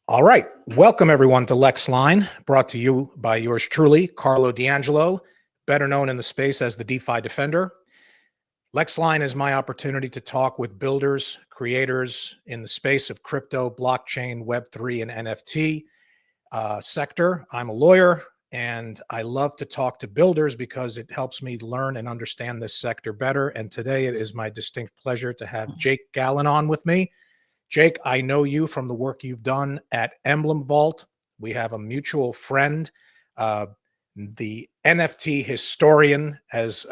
All right. Welcome, everyone, to LexLine, brought to you by yours truly, Carlo D'Angelo, better known in the space as the DeFi Defender. LexLine is my opportunity to talk with builders, creators in the space of crypto, blockchain, Web3, and NFT sector. I'm a lawyer, and I love to talk to builders because it helps me learn and understand this sector better. And today it is my distinct pleasure to have Jake Gallen on with me. Jake, I know you from the work you've done at Emblem Vault. We have a mutual friend, the NFT historian, as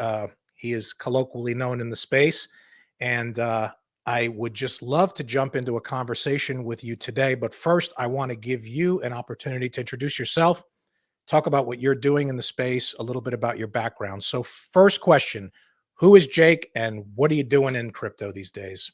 he is colloquially known in the space. And I would just love to jump into a conversation with you today. But first, I want to give you an opportunity to introduce yourself, talk about what you're doing in the space, a little bit about your background. So first question, who is Jake and what are you doing in crypto these days?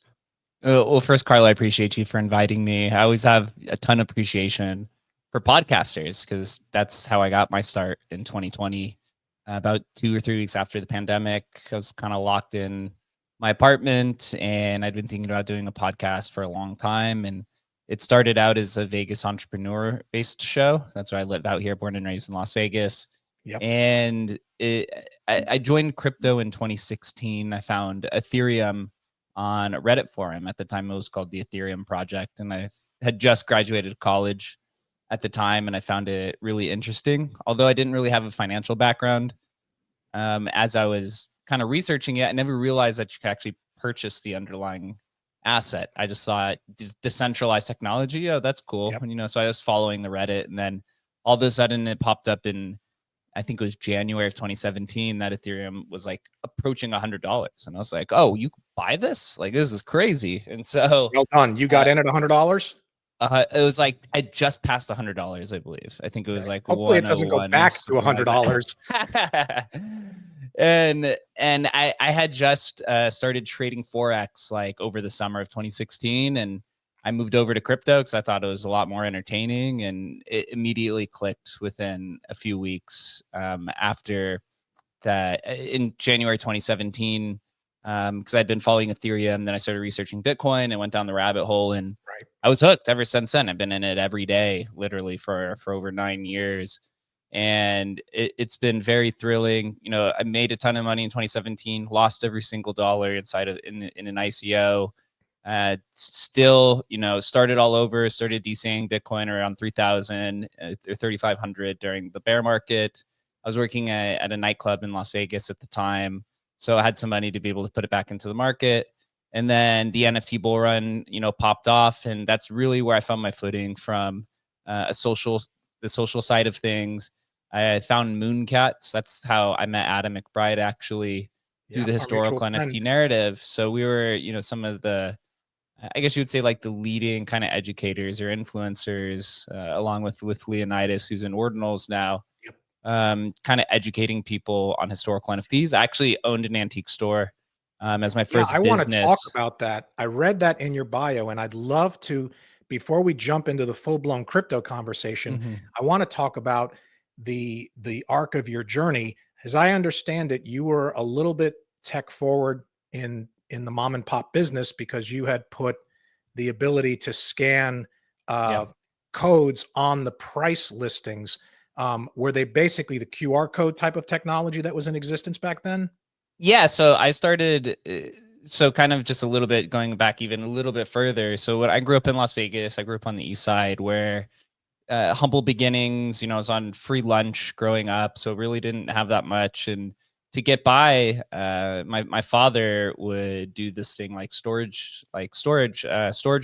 Well, first, Carl, I appreciate you for inviting me. I always have a ton of appreciation for podcasters because that's how I got my start in 2020. About 2 or 3 weeks after the pandemic, I was kind of locked in my apartment and I'd been thinking about doing a podcast for a long time. And it started out as a Vegas entrepreneur-based show. That's where I live out here, born and raised in Las Vegas. Yep. And I joined crypto in 2016. I found Ethereum on a Reddit forum. At the time, it was called the Ethereum Project. And I had just graduated college at the time, and I found it really interesting. Although I didn't really have a financial background, as I was kind of researching it, I never realized that you could actually purchase the underlying asset. I just thought decentralized technology. Oh, that's cool. Yep. And, so I was following the Reddit, and then all of a sudden it popped up in, I think it was January of 2017, that Ethereum was like approaching $100. And I was like, oh, you buy this? Like, this is crazy. And so Well done. You got in at $100? It was like, I just passed $100, I believe. I think it was like hopefully it doesn't go back to $100. and I had just started trading Forex like over the summer of 2016. And I moved over to crypto because I thought it was a lot more entertaining, and it immediately clicked within a few weeks after that in January 2017, because I'd been following Ethereum. Then I started researching Bitcoin and went down the rabbit hole, and I was hooked ever since then. I've been in it every day, literally for over 9 years. And it's been very thrilling. I made a ton of money in 2017, lost every single dollar inside of in an ICO. Still, started all over, started DCing Bitcoin around 3,000 or 3,500 during the bear market. I was working at a nightclub in Las Vegas at the time, so I had some money to be able to put it back into the market. And then the NFT bull run, popped off, and that's really where I found my footing from the social side of things. I found Mooncats. That's how I met Adam McBride, actually, through the historical NFT narrative. So we were, some of the, I guess you would say, like the leading kind of educators or influencers, along with Leonidas, who's in Ordinals now, kind of educating people on historical NFTs. I actually owned an antique store as my first business. I want to talk about that. I read that in your bio, and I'd love to, before we jump into the full-blown crypto conversation, I want to talk about the arc of your journey. As I understand it, you were a little bit tech forward in the mom and pop business because you had put the ability to scan codes on the price listings. Were they basically the QR code type of technology that was in existence back then? Yeah. So I started, so kind of just a little bit going back even a little bit further. So when I grew up in Las Vegas, I grew up on the East Side, where humble beginnings, I was on free lunch growing up, so really didn't have that much. And to get by, my father would do this thing like storage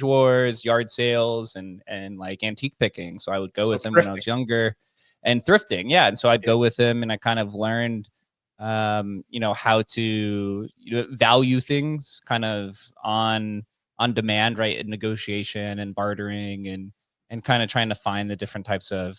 wars, yard sales, and like antique picking. So I would go with him when I was younger, and thrifting. Yeah. And so I'd go with him, and I kind of learned, how to value things kind of on demand, right? In negotiation and bartering, and kind of trying to find the different types of,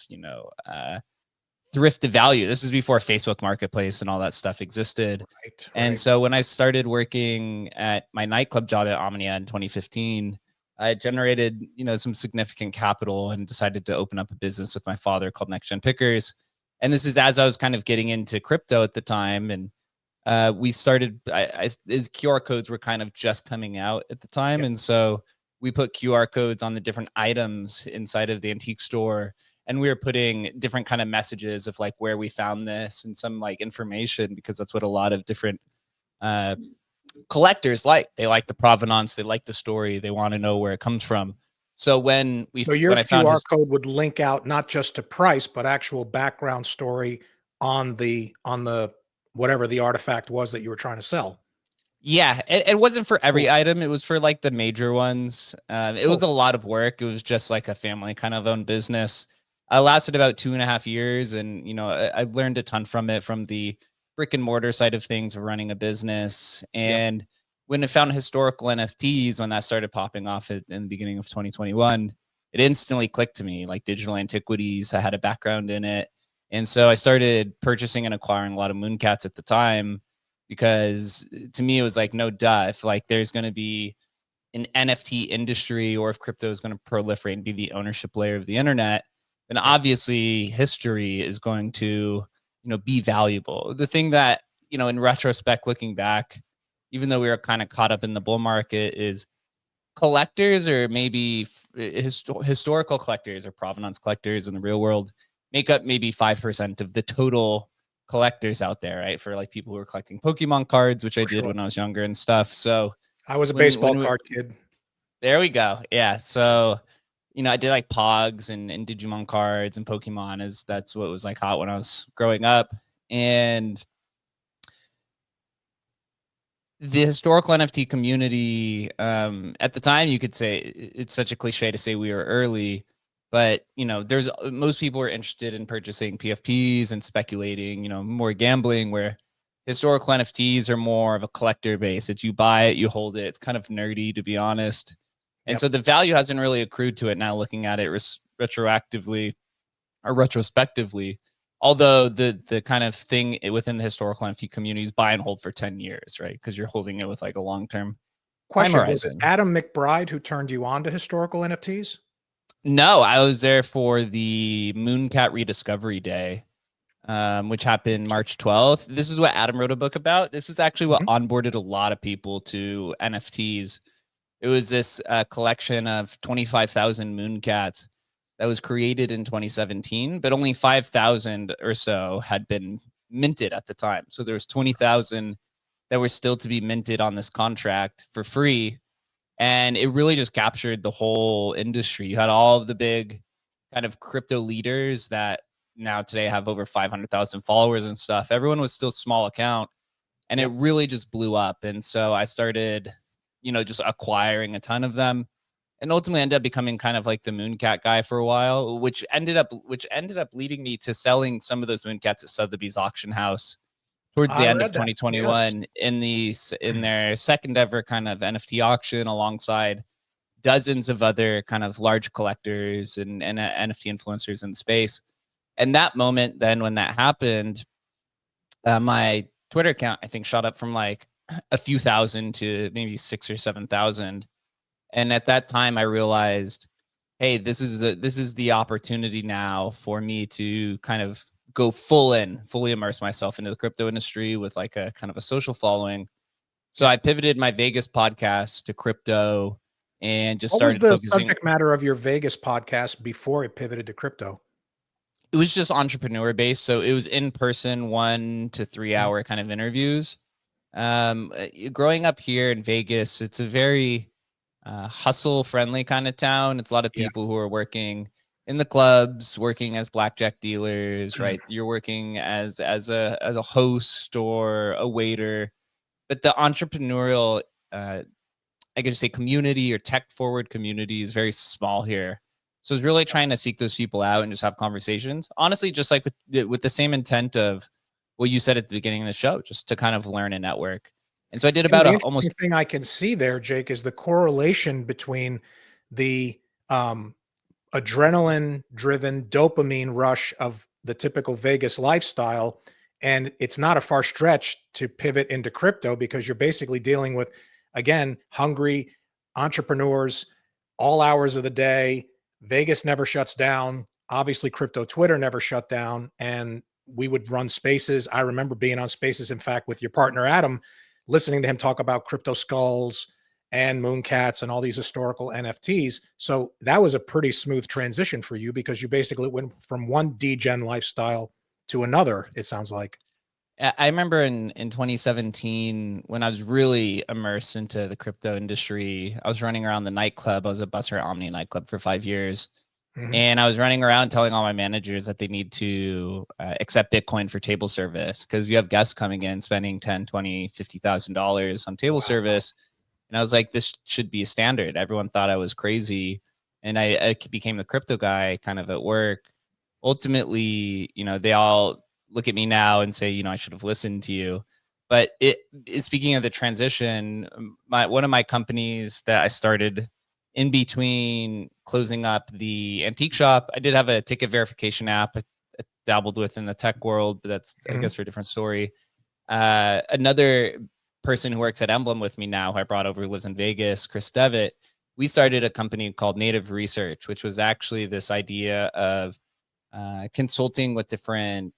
thrift value. This is before Facebook Marketplace and all that stuff existed. Right. And so when I started working at my nightclub job at Omnia in 2015, I generated, some significant capital and decided to open up a business with my father called Next Gen Pickers. And this is as I was kind of getting into crypto at the time. And we started, his QR codes were kind of just coming out at the time. Yep. And so we put QR codes on the different items inside of the antique store. And we were putting different kind of messages of like where we found this and some like information, because that's what a lot of different uh, collectors like. They like the provenance, they like the story, they want to know where it comes from. So when So your I found QR code would link out not just to price, but actual background story on the whatever the artifact was that you were trying to sell. yeah, it wasn't for every Cool. item. It was for like the major ones. It was Cool. a lot of work. It was just like a family kind of owned business. I lasted about 2.5 years, and I learned a ton from it, from the brick and mortar side of things of running a business. Yep. And when I found historical NFTs, when that started popping off in the beginning of 2021, it instantly clicked to me. Like digital antiquities, I had a background in it, and so I started purchasing and acquiring a lot of Mooncats at the time, because to me it was like, no duh, if like there's going to be an NFT industry, or if crypto is going to proliferate and be the ownership layer of the internet, then Yep. obviously history is going to be valuable. The thing that in retrospect, looking back, even though we were kind of caught up in the bull market, is collectors, or maybe historical collectors or provenance collectors in the real world, make up maybe 5% of the total collectors out there, right? For like people who are collecting Pokemon cards, which I For did sure. when I was younger and stuff. So I was a when baseball we card kid. there we go. Yeah. So I did like Pogs and Digimon cards and Pokemon, as that's what was like hot when I was growing up. And the historical NFT community, at the time, you could say it's such a cliche to say we were early, but there's most people were interested in purchasing PFPs and speculating, more gambling, where historical NFTs are more of a collector base. That you buy it, you hold it. It's kind of nerdy, to be honest. And Yep. so the value hasn't really accrued to it now, looking at it retroactively or retrospectively. Although the kind of thing within the historical NFT community is buy and hold for 10 years, right? Because you're holding it with like a long-term time Question, was it horizon. Adam McBride who turned you on to historical NFTs? No, I was there for the Mooncat Rediscovery Day, which happened March 12th. This is what Adam wrote a book about. This is actually what Mhm. onboarded a lot of people to NFTs. It was this collection of 25,000 Mooncats that was created in 2017, but only 5,000 or so had been minted at the time. So there was 20,000 that were still to be minted on this contract for free. And it really just captured the whole industry. You had all of the big kind of crypto leaders that now today have over 500,000 followers and stuff. Everyone was still small account, and it Yep. really just blew up. And so I started, just acquiring a ton of them, and ultimately ended up becoming kind of like the Mooncat guy for a while, which ended up leading me to selling some of those Mooncats at Sotheby's auction house towards the I end of read that. Yes. 2021 in their second ever kind of NFT auction, alongside dozens of other kind of large collectors and NFT influencers in the space. And that moment, then when that happened, my Twitter account, I think, shot up from like a few thousand to maybe 6 or 7,000. And at that time, I realized, hey, this is the opportunity now for me to kind of go fully immerse myself into the crypto industry with like a kind of a social following. So Yep. I pivoted my Vegas podcast to crypto, and just What was started the focusing. subject matter of your Vegas podcast before it pivoted to crypto? It was just entrepreneur based. So it was in person, 1 to 3 hour kind of interviews. Growing up here in Vegas, it's a very hustle friendly kind of town. It's a lot of Yeah. people who are working in the clubs, working as blackjack dealers, right? You're working as a host or a waiter, but the entrepreneurial, I could just say, community or tech forward community is very small here. So it's really trying to seek those people out and just have conversations. Honestly, just like with the same intent of what you said at the beginning of the show, just to kind of learn and network. And so I did You know, about the a, interesting almost. thing I can see there, Jake, is the correlation between the adrenaline-driven dopamine rush of the typical Vegas lifestyle, and it's not a far stretch to pivot into crypto, because you're basically dealing with, again, hungry entrepreneurs all hours of the day. Vegas never shuts down. Obviously, crypto Twitter never shut down, and we would run spaces. I remember being on spaces, in fact, with your partner Adam, listening to him talk about crypto skulls and Mooncats and all these historical NFTs. So that was a pretty smooth transition for you because you basically went from one degen lifestyle to another, it sounds like. I remember in 2017 when I was really immersed into the crypto industry. I was running around the nightclub. I was a busser at Omni nightclub for 5 years. Mhm. And I was running around telling all my managers that they need to accept Bitcoin for table service because we have guests coming in spending 10, 20, $50,000 on table Wow. service. And I was like, this should be a standard. Everyone thought I was crazy. And I became the crypto guy kind of at work. Ultimately, they all look at me now and say, I should have listened to you. But speaking of the transition, one of my companies that I started in between closing up the antique shop, I did have a ticket verification app. I dabbled with in the tech world, but that's, I guess, for a different story. Another person who works at Emblem with me now, who I brought over, who lives in Vegas, Chris Devitt, we started a company called Native Research, which was actually this idea of consulting with different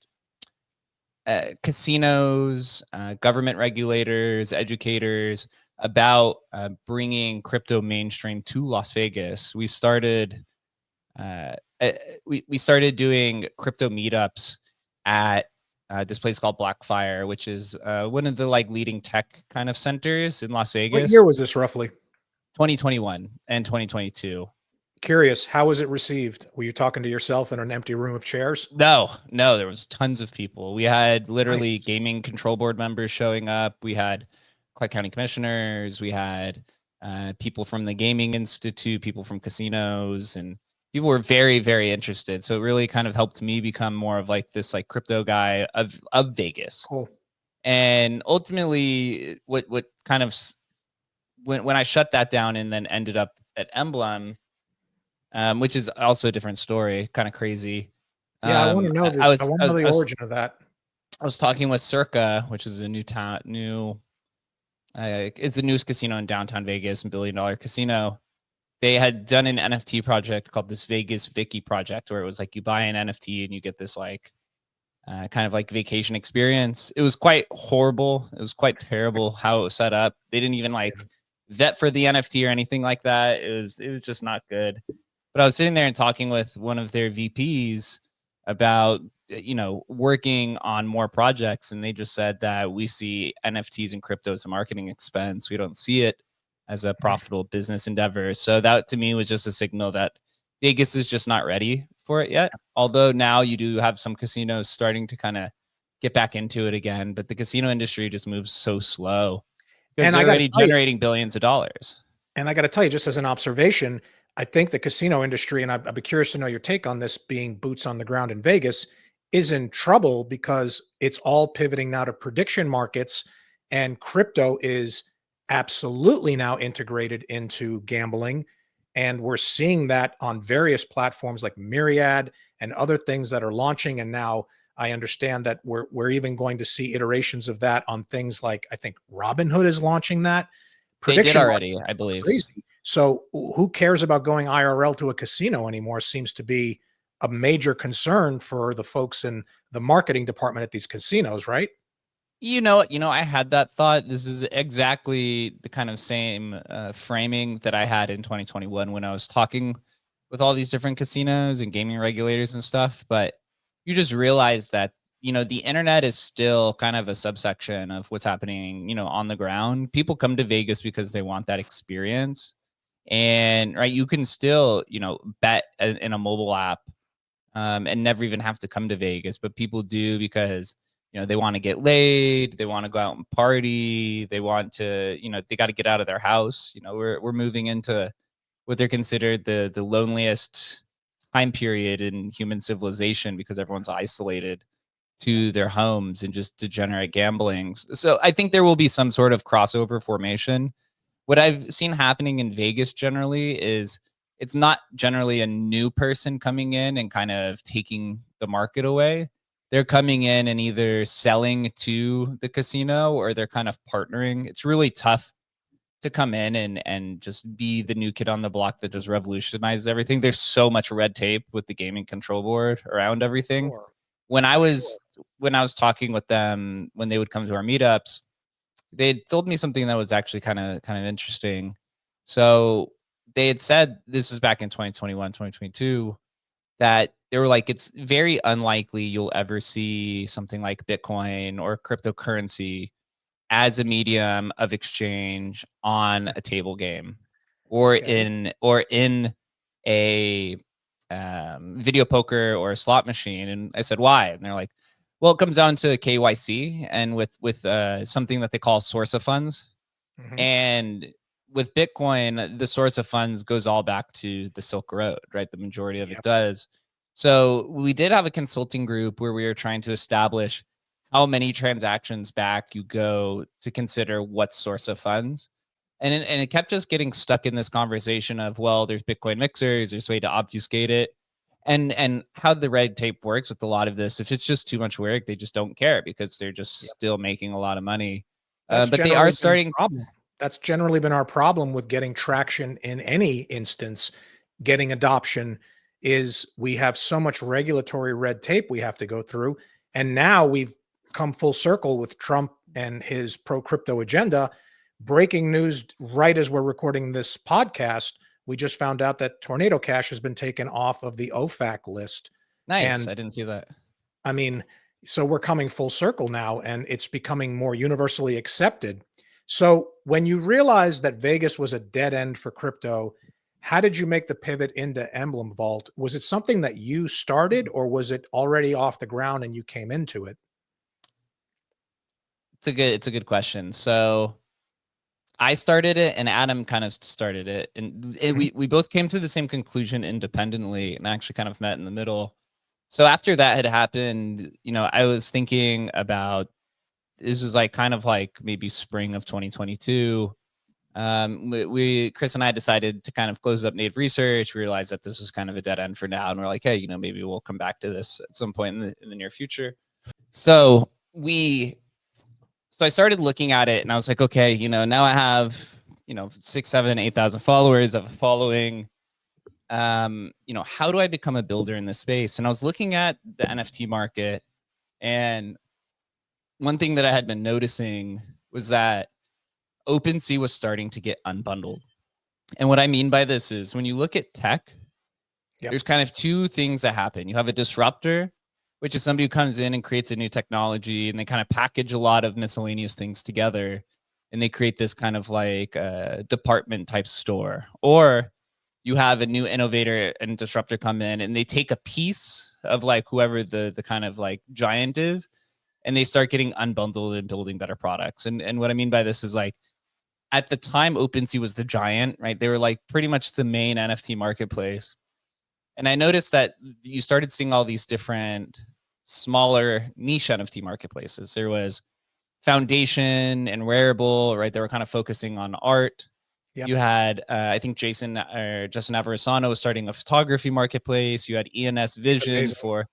casinos, government regulators, educators about bringing crypto mainstream to Las Vegas. We started we started doing crypto meetups at this place called Blackfire, which is one of the leading tech kind of centers in Las What year Vegas. was this roughly? 2021 and 2022. Curious, how was it received? Were you talking to yourself in an empty room of chairs? No, there was tons of people. We had literally Nice. gaming control board members showing up. We had Clark County commissioners. We had people from the Gaming Institute, people from casinos, and people were very, very interested. So it really kind of helped me become more of this crypto guy of Vegas. Cool. And ultimately, what kind of when I shut that down and then ended up at Emblem, which is also a different story, kind of crazy. Yeah, I want to know this. I want to know the I origin of that. was talking with Circa, which is a it's the newest casino in downtown Vegas, $1 billion casino. They had done an NFT project called this Vegas Vicky project, where it was you buy an NFT and you get this kind of vacation experience. It was quite horrible. It was quite terrible how it was set up. They didn't even vet for the NFT or anything like that. It was just not good. But I was sitting there and talking with one of their VPs about working on more projects, and they just said that we see NFTs and crypto as a marketing expense. We don't see it as a profitable business endeavor. So that to me was just a signal that Vegas is just not ready for it yet. Although now you do have some casinos starting to kind of get back into it again, but the casino industry just moves so slow because And they're I got to already tell you, generating billions of dollars. and I got to tell you, just as an observation, I think the casino industry, and I'd be curious to know your take on this, being boots on the ground in Vegas, is in trouble because it's all pivoting now to prediction markets, and crypto is absolutely now integrated into gambling. And we're seeing that on various platforms like Myriad and other things that are launching. And now I understand that we're even going to see iterations of that on things like, I think Robinhood is launching that. They did Prediction already, markets I are believe. crazy. So who cares about going IRL to a casino anymore seems to be a major concern for the folks in the marketing department at these casinos, right? I had that thought. This is exactly the kind of same framing that I had in 2021 when I was talking with all these different casinos and gaming regulators and stuff. But you just realize that, the internet is still kind of a subsection of what's happening, on the ground. People come to Vegas because they want that experience. And right, you can still, bet in a mobile app and never even have to come to Vegas, but people do because they want to get laid, they want to go out and party, they want to, they got to get out of their house. We're moving into what they're considered the loneliest time period in human civilization because everyone's isolated to their homes and just degenerate gambling. So I think there will be some sort of crossover formation. What I've seen happening in Vegas generally is it's not generally a new person coming in and kind of taking the market away. They're coming in and either selling to the casino or they're kind of partnering. It's really tough to come in and just be the new kid on the block that just revolutionizes everything. There's so much red tape with the gaming control board around everything. Sure. When I was talking with them when they would come to our meetups, they told me something that was actually kind of interesting. So they had said, this is back in 2021, 2022, that they were like, it's very unlikely you'll ever see something like Bitcoin or cryptocurrency as a medium of exchange on a table game or Okay. in a video poker or a slot machine. And I said, why? And they're like, well, it comes down to KYC and with something that they call source of funds. Mhm. And with Bitcoin, the source of funds goes all back to the Silk Road, right? The majority of it Yep. does. So we did have a consulting group where we were trying to establish how many transactions back you go to consider what source of funds. And it kept just getting stuck in this conversation of, well, there's Bitcoin mixers, there's a way to obfuscate it. And how the red tape works with a lot of this, if it's just too much work, they just don't care because they're just Yep. still making a lot of money. That's But they are generally been the starting. problem. That's generally been our problem with getting traction in any instance, getting adoption is we have so much regulatory red tape we have to go through. And now we've come full circle with Trump and his pro crypto agenda. Breaking news right as we're recording this podcast, we just found out that Tornado Cash has been taken off of the OFAC list. Nice. And I didn't see that. I mean, so we're coming full circle now and it's becoming more universally accepted. So when you realized that Vegas was a dead end for crypto, how did you make the pivot into Emblem Vault? Was it something that you started or was it already off the ground and you came into it? It's a good question. So I started it and Adam kind of started it. And Mhm. we both came to the same conclusion independently and actually kind of met in the middle. So after that had happened, I was thinking about, this was like kind of like maybe spring of 2022. Chris and I decided to kind of close up Native Research. We realized that this was kind of a dead end for now, and we're like, hey, maybe we'll come back to this at some point in the near future. So I started looking at it, and I was like, okay, now I have 6, 7, 8,000 followers of a following. How do I become a builder in this space? And I was looking at the NFT market, and one thing that I had been noticing was that OpenSea was starting to get unbundled. And what I mean by this is when you look at tech, Yep. there's kind of two things that happen. You have a disruptor, which is somebody who comes in and creates a new technology and they kind of package a lot of miscellaneous things together and they create this kind of like department type store. Or you have a new innovator and disruptor come in and they take a piece of like whoever the kind of like giant is and they start getting unbundled and building better products. And what I mean by this is like at the time OpenSea was the giant, right? They were like pretty much the main NFT marketplace. And I noticed that you started seeing all these different smaller niche NFT marketplaces. There was Foundation and Rarible, right? They were kind of focusing on art. Yep. You had, I think Justin Navarrosano was starting a photography marketplace. You had ENS Vision Amazing.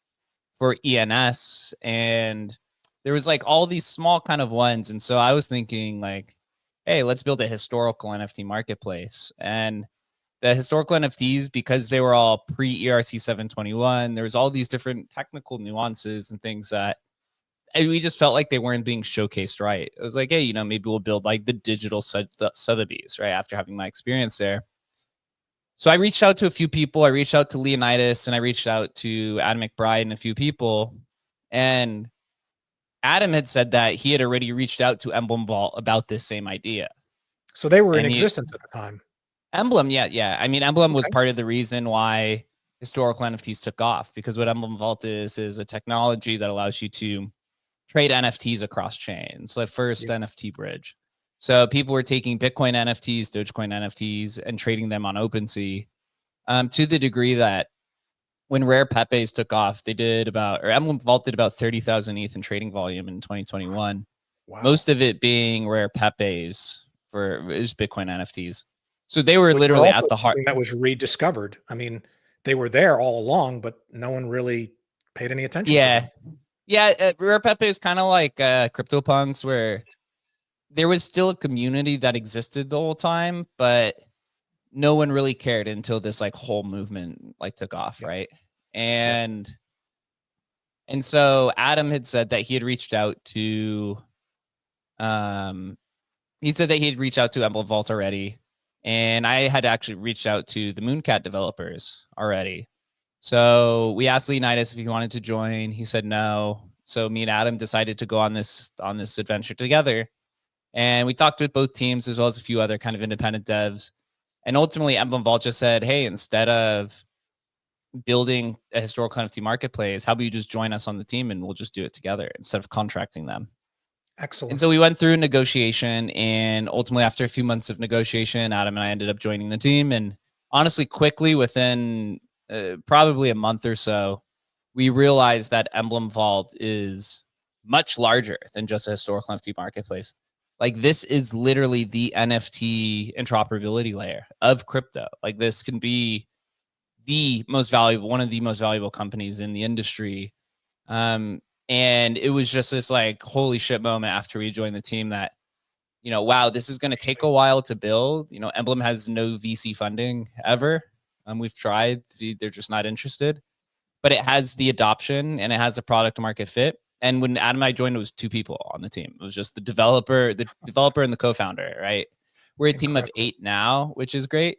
for ENS, and there was like all these small kind of ones. And so I was thinking like, hey, let's build a historical NFT marketplace. And the historical NFTs, because they were all pre ERC 721, there was all these different technical nuances and things that we just felt like they weren't being showcased right. It was like, hey, maybe we'll build like the digital Sotheby's, right? After having my experience there. So I reached out to a few people. I reached out to Leonidas and I reached out to Adam McBride and a few people. And Adam had said that he had already reached out to Emblem Vault about this same idea. So they were in And existence at the time. Emblem, yeah. I mean, Emblem was Okay. part of the reason why historical NFTs took off, because what Emblem Vault is a technology that allows you to trade NFTs across chains, the first Yep. NFT bridge. So people were taking Bitcoin NFTs, Dogecoin NFTs, and trading them on OpenSea, to the degree that when Rare Pepes took off, Emblem Vault did about 30,000 ETH in trading volume in 2021. Wow. Most of it being Rare Pepes for just Bitcoin NFTs. So they were Which are literally also at the heart. something that was rediscovered. I mean, they were there all along, but no one really paid any attention to Yeah. them. Yeah. Rare Pepe is kind of like CryptoPunks, where there was still a community that existed the whole time, but no one really cared until this like whole movement like took off. Yep. Right. Yep. And so Adam had said that he had reached out to, he said that he had reached out to Emblem Vault already. And I had actually reached out to the Mooncat developers already. So we asked Leonidas if he wanted to join. He said no. So me and Adam decided to go on this adventure together. And we talked with both teams as well as a few other kind of independent devs. And ultimately, Emblem Vault just said, hey, instead of building a historical NFT marketplace, how about you just join us on the team and we'll just do it together instead of contracting them? Excellent. And so we went through negotiation, and ultimately after a few months of negotiation, Adam and I ended up joining the team. And honestly, quickly within probably a month or so, we realized that Emblem Vault is much larger than just a historical NFT marketplace. Like, this is literally the NFT interoperability layer of crypto. Like, this can be one of the most valuable companies in the industry. And it was just this like holy shit moment after we joined the team that, wow, this is going to take a while to build. Emblem has no VC funding ever. We've tried, they're just not interested, but it has the adoption and it has a product market fit. And when Adam and I joined, it was 2 people on the team. It was just the developer and the co-founder, right? We're a team of 8 now, which is great.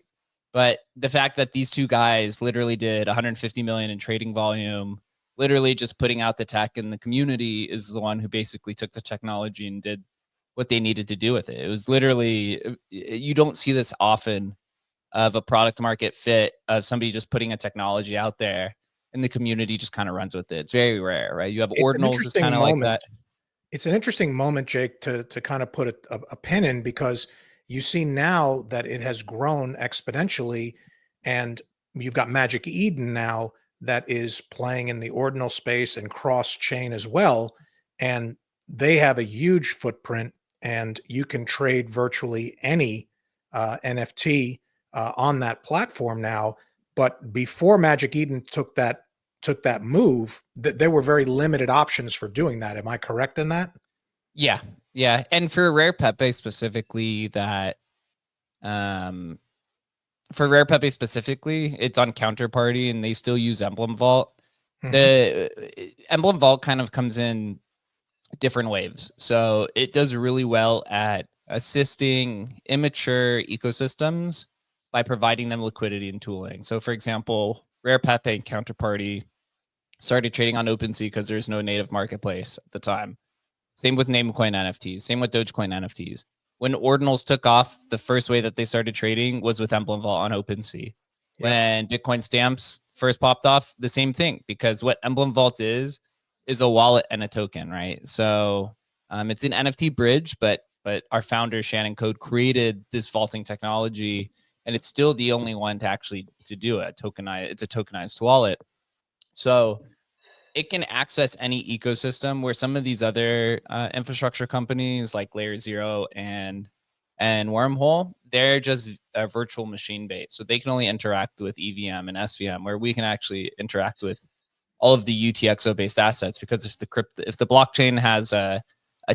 But the fact that these 2 guys literally did 150 million in trading volume, literally just putting out the tech in the community, is the one who basically took the technology and did what they needed to do with it. It was literally, you don't see this often of a product market fit of somebody just putting a technology out there and the community just kind of runs with it. It's very rare, right? You have ordinals is kind of like that. It's an interesting moment, Jake, to kind of put a pin in, because you see now that it has grown exponentially, and you've got Magic Eden now that is playing in the ordinal space and cross chain as well. And they have a huge footprint, and you can trade virtually any NFT on that platform now. But before Magic Eden took that move, that there were very limited options for doing that. Am I correct in that? Yeah. Yeah. And for Rare Pepe specifically, for Rare Pepe specifically, it's on Counterparty and they still use Emblem Vault. Mhm. The Emblem Vault kind of comes in different waves. So it does really well at assisting immature ecosystems by providing them liquidity and tooling. So for example, Rare Pepe and Counterparty started trading on OpenSea because there's no native marketplace at the time. Same with Namecoin NFTs. Same with Dogecoin NFTs. When ordinals took off, the first way that they started trading was with Emblem Vault on OpenSea. Yep. When Bitcoin stamps first popped off, the same thing, because what Emblem Vault is a wallet and a token, right? So it's an NFT bridge, but our founder Shannon Code created this vaulting technology, and it's still the only one to do it. It's a tokenized wallet. So it can access any ecosystem, where some of these other infrastructure companies like Layer Zero and Wormhole, they're just a virtual machine based. So they can only interact with EVM and SVM, where we can actually interact with all of the UTXO based assets. Because if the blockchain has a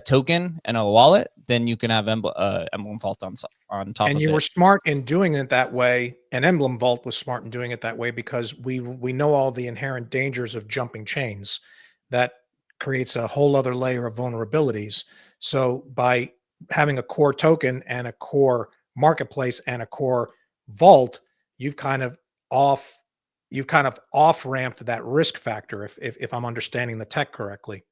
token and a wallet, then you can have Emblem Vault on top of it. And you were smart in doing it that way, and Emblem Vault was smart in doing it that way, because we know all the inherent dangers of jumping chains. That creates a whole other layer of vulnerabilities. So by having a core token and a core marketplace and a core vault, you've kind of off ramped that risk factor, if I'm understanding the tech correctly.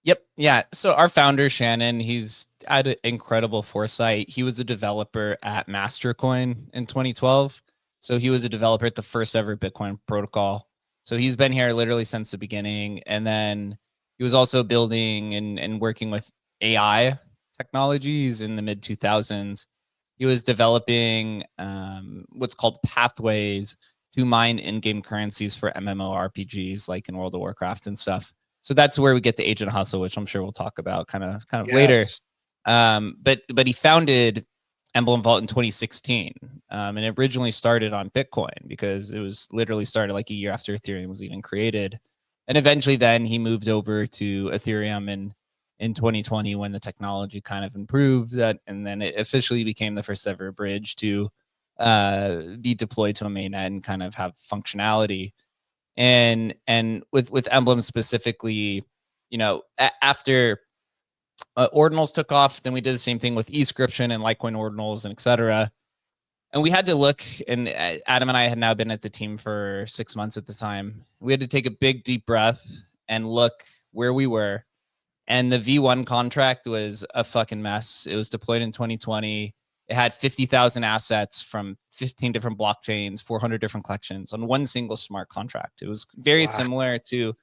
Yep. Yeah. So our founder, Shannon, he's had incredible foresight. He was a developer at Mastercoin in 2012. So he was a developer at the first ever Bitcoin protocol. So he's been here literally since the beginning. And then he was also building and working with AI technologies in the mid 2000s. He was developing what's called pathways to mine in-game currencies for MMORPGs, like in World of Warcraft and stuff. So that's where we get to Agent Hustle, which I'm sure we'll talk about kind of Yes. later. But he founded Emblem Vault in 2016, and it originally started on Bitcoin, because it was literally started like a year after Ethereum was even created, and eventually then he moved over to Ethereum in 2020 when the technology kind of improved that, and then it officially became the first ever bridge to be deployed to a mainnet and kind of have functionality. And with Emblem specifically, after ordinals took off, then we did the same thing with eScription and Litecoin ordinals and etc. And we had to look, and Adam and I had now been at the team for 6 months at the time. We had to take a big, deep breath and look where we were. And the V1 contract was a fucking mess. It was deployed in 2020. It had 50,000 assets from 15 different blockchains, 400 different collections on one single smart contract. It was very similar to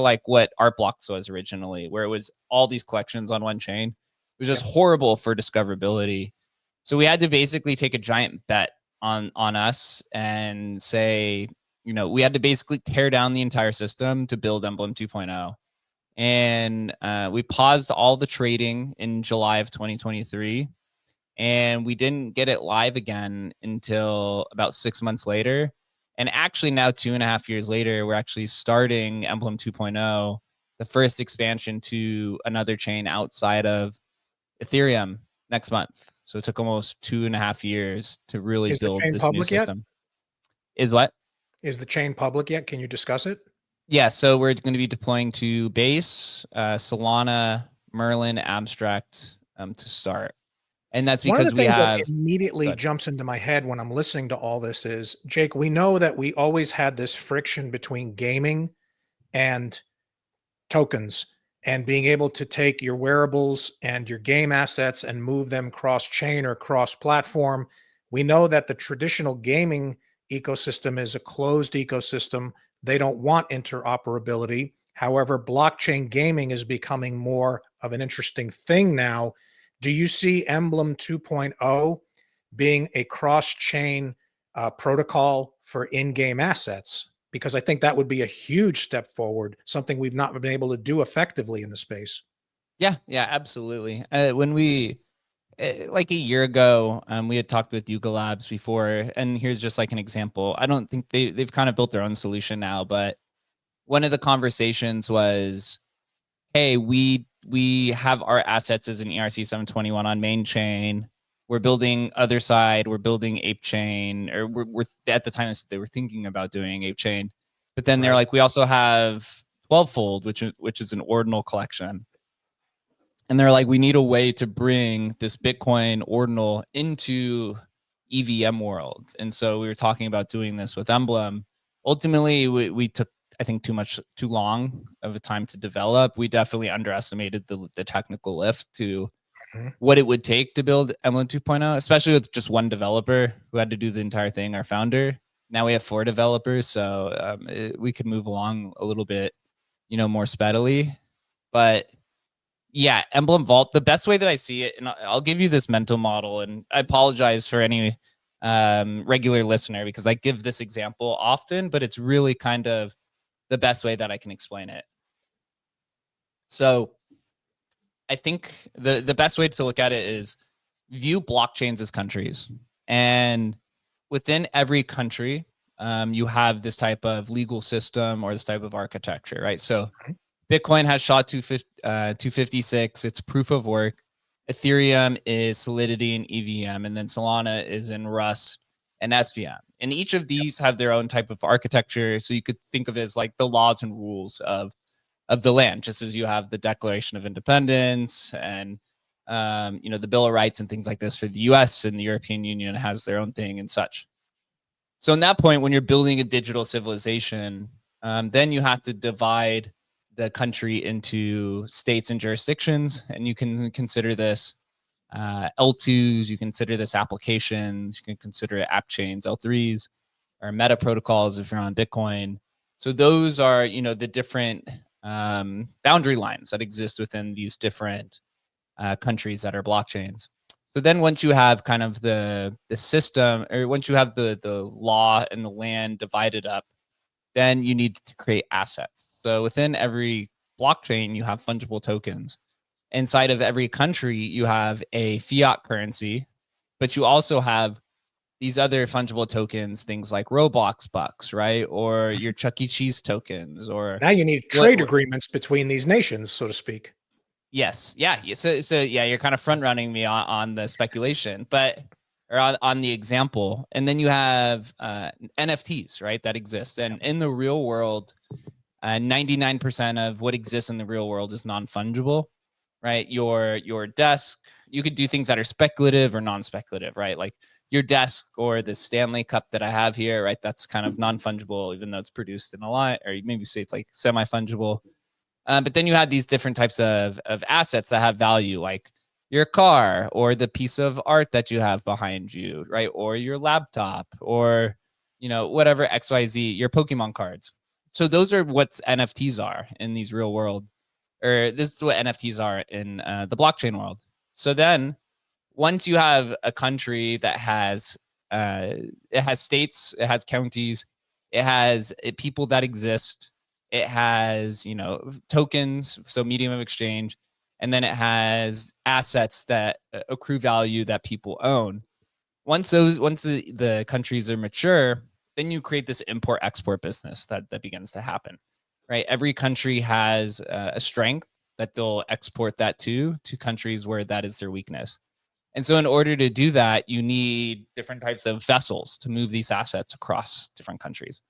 like what Art Blocks was originally, where it was all these collections on one chain. It was just horrible for discoverability. So we had to basically take a giant bet on us and say, we had to basically tear down the entire system to build Emblem 2.0. And we paused all the trading in July of 2023. And we didn't get it live again until about 6 months later. And actually now 2.5 years later, we're actually starting Emblem 2.0, the first expansion to another chain outside of Ethereum next month. So it took almost 2.5 years to really build this new system. Is what? Is the chain public yet? Can you discuss it? Yeah, so we're going to be deploying to Base, Solana, Merlin, Abstract to start. And that's because one of the things that immediately jumps into my head when I'm listening to all this is, Jake, we know that we always had this friction between gaming and tokens and being able to take your wearables and your game assets and move them cross-chain or cross-platform. We know that the traditional gaming ecosystem is a closed ecosystem. They don't want interoperability. However, blockchain gaming is becoming more of an interesting thing now. Do you see Emblem 2.0 being a cross-chain protocol for in-game assets? Because I think that would be a huge step forward, something we've not been able to do effectively in the space. Yeah, absolutely. When we, like a year ago, we had talked with Yuga Labs before, and here's just like an example. I don't think they've kind of built their own solution now, but one of the conversations was, hey, we have our assets as an ERC 721 on main chain. We're building other side. We're building Ape Chain, or we're at the time they were thinking about doing Ape Chain, but then they're like, we also have 12-fold, which is an ordinal collection, and they're like, we need a way to bring this Bitcoin ordinal into EVM world. And so we were talking about doing this with Emblem. Ultimately, we took, I think, too long of a time to develop. We definitely underestimated the technical lift to what it would take to build Emblem 2.0, especially with just one developer who had to do the entire thing, our founder. Now we have 4 developers, so we could move along a little bit, more speedily. But yeah, Emblem Vault, the best way that I see it, and I'll give you this mental model, and I apologize for any regular listener because I give this example often, but it's really kind of the best way that I can explain it. So I think the best way to look at it is view blockchains as countries. And within every country, you have this type of legal system or this type of architecture, right? So Bitcoin has SHA 256. It's proof of work. Ethereum is Solidity and EVM. And then Solana is in Rust and SVM. And each of these have their own type of architecture. So you could think of it as like the laws and rules of the land, just as you have the Declaration of Independence and the Bill of Rights and things like this for the US, and the European Union has their own thing and such. So in that point, when you're building a digital civilization, then you have to divide the country into states and jurisdictions, and you can consider this L2s, you consider this applications, you can consider it app chains, L3s, or meta protocols if you're on Bitcoin. So those are, the different boundary lines that exist within these different countries that are blockchains. So then once you have kind of the system, or once you have the law and the land divided up, then you need to create assets. So within every blockchain, you have fungible tokens. Inside of every country, you have a fiat currency, but you also have these other fungible tokens, things like Roblox bucks, right? Or your Chuck E. Cheese tokens, or now you need trade agreements between these nations, so to speak. Yes. Yeah. So yeah, you're kind of front running me on the speculation, but or on the example. And then you have NFTs, right? That exist. And in the real world, 99% of what exists in the real world is non-fungible, right? Your desk, you could do things that are speculative or non-speculative, right? Like your desk or the Stanley Cup that I have here, right? That's kind of non-fungible, even though it's produced in a lot, or maybe say it's like semi-fungible. But then you have these different types of assets that have value, like your car or the piece of art that you have behind you, right? Or your laptop or, whatever XYZ, your Pokemon cards. So those are what NFTs are in these real world, or this is what NFTs are in the blockchain world. So then once you have a country that has, it has states, it has counties, it has people that exist, it has, tokens, so medium of exchange, and then it has assets that accrue value that people own. Once the countries are mature, then you create this import export business that begins to happen, right? Every country has a strength that they'll export that to countries where that is their weakness. And so in order to do that, you need different types of vessels to move these assets across different countries.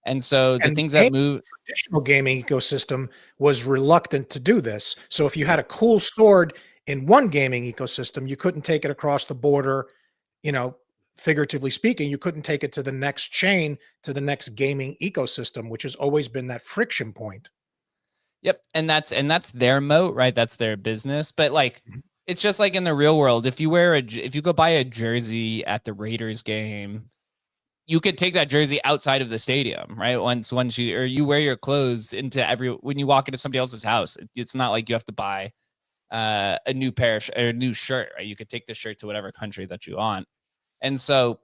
And so the And things that move, traditional gaming ecosystem was reluctant to do this. So if you had a cool sword in one gaming ecosystem, you couldn't take it across the border, figuratively speaking, you couldn't take it to the next chain, to the next gaming ecosystem, which has always been that friction point. yep, and that's their moat, right? That's their business. But like, Mhm. it's just like in the real world. If you go buy a jersey at the Raiders game, you could take that jersey outside of the stadium, right? Once you wear your clothes when you walk into somebody else's house. It's not like you have to buy a new a new shirt, right? You could take the shirt to whatever country that you want. And so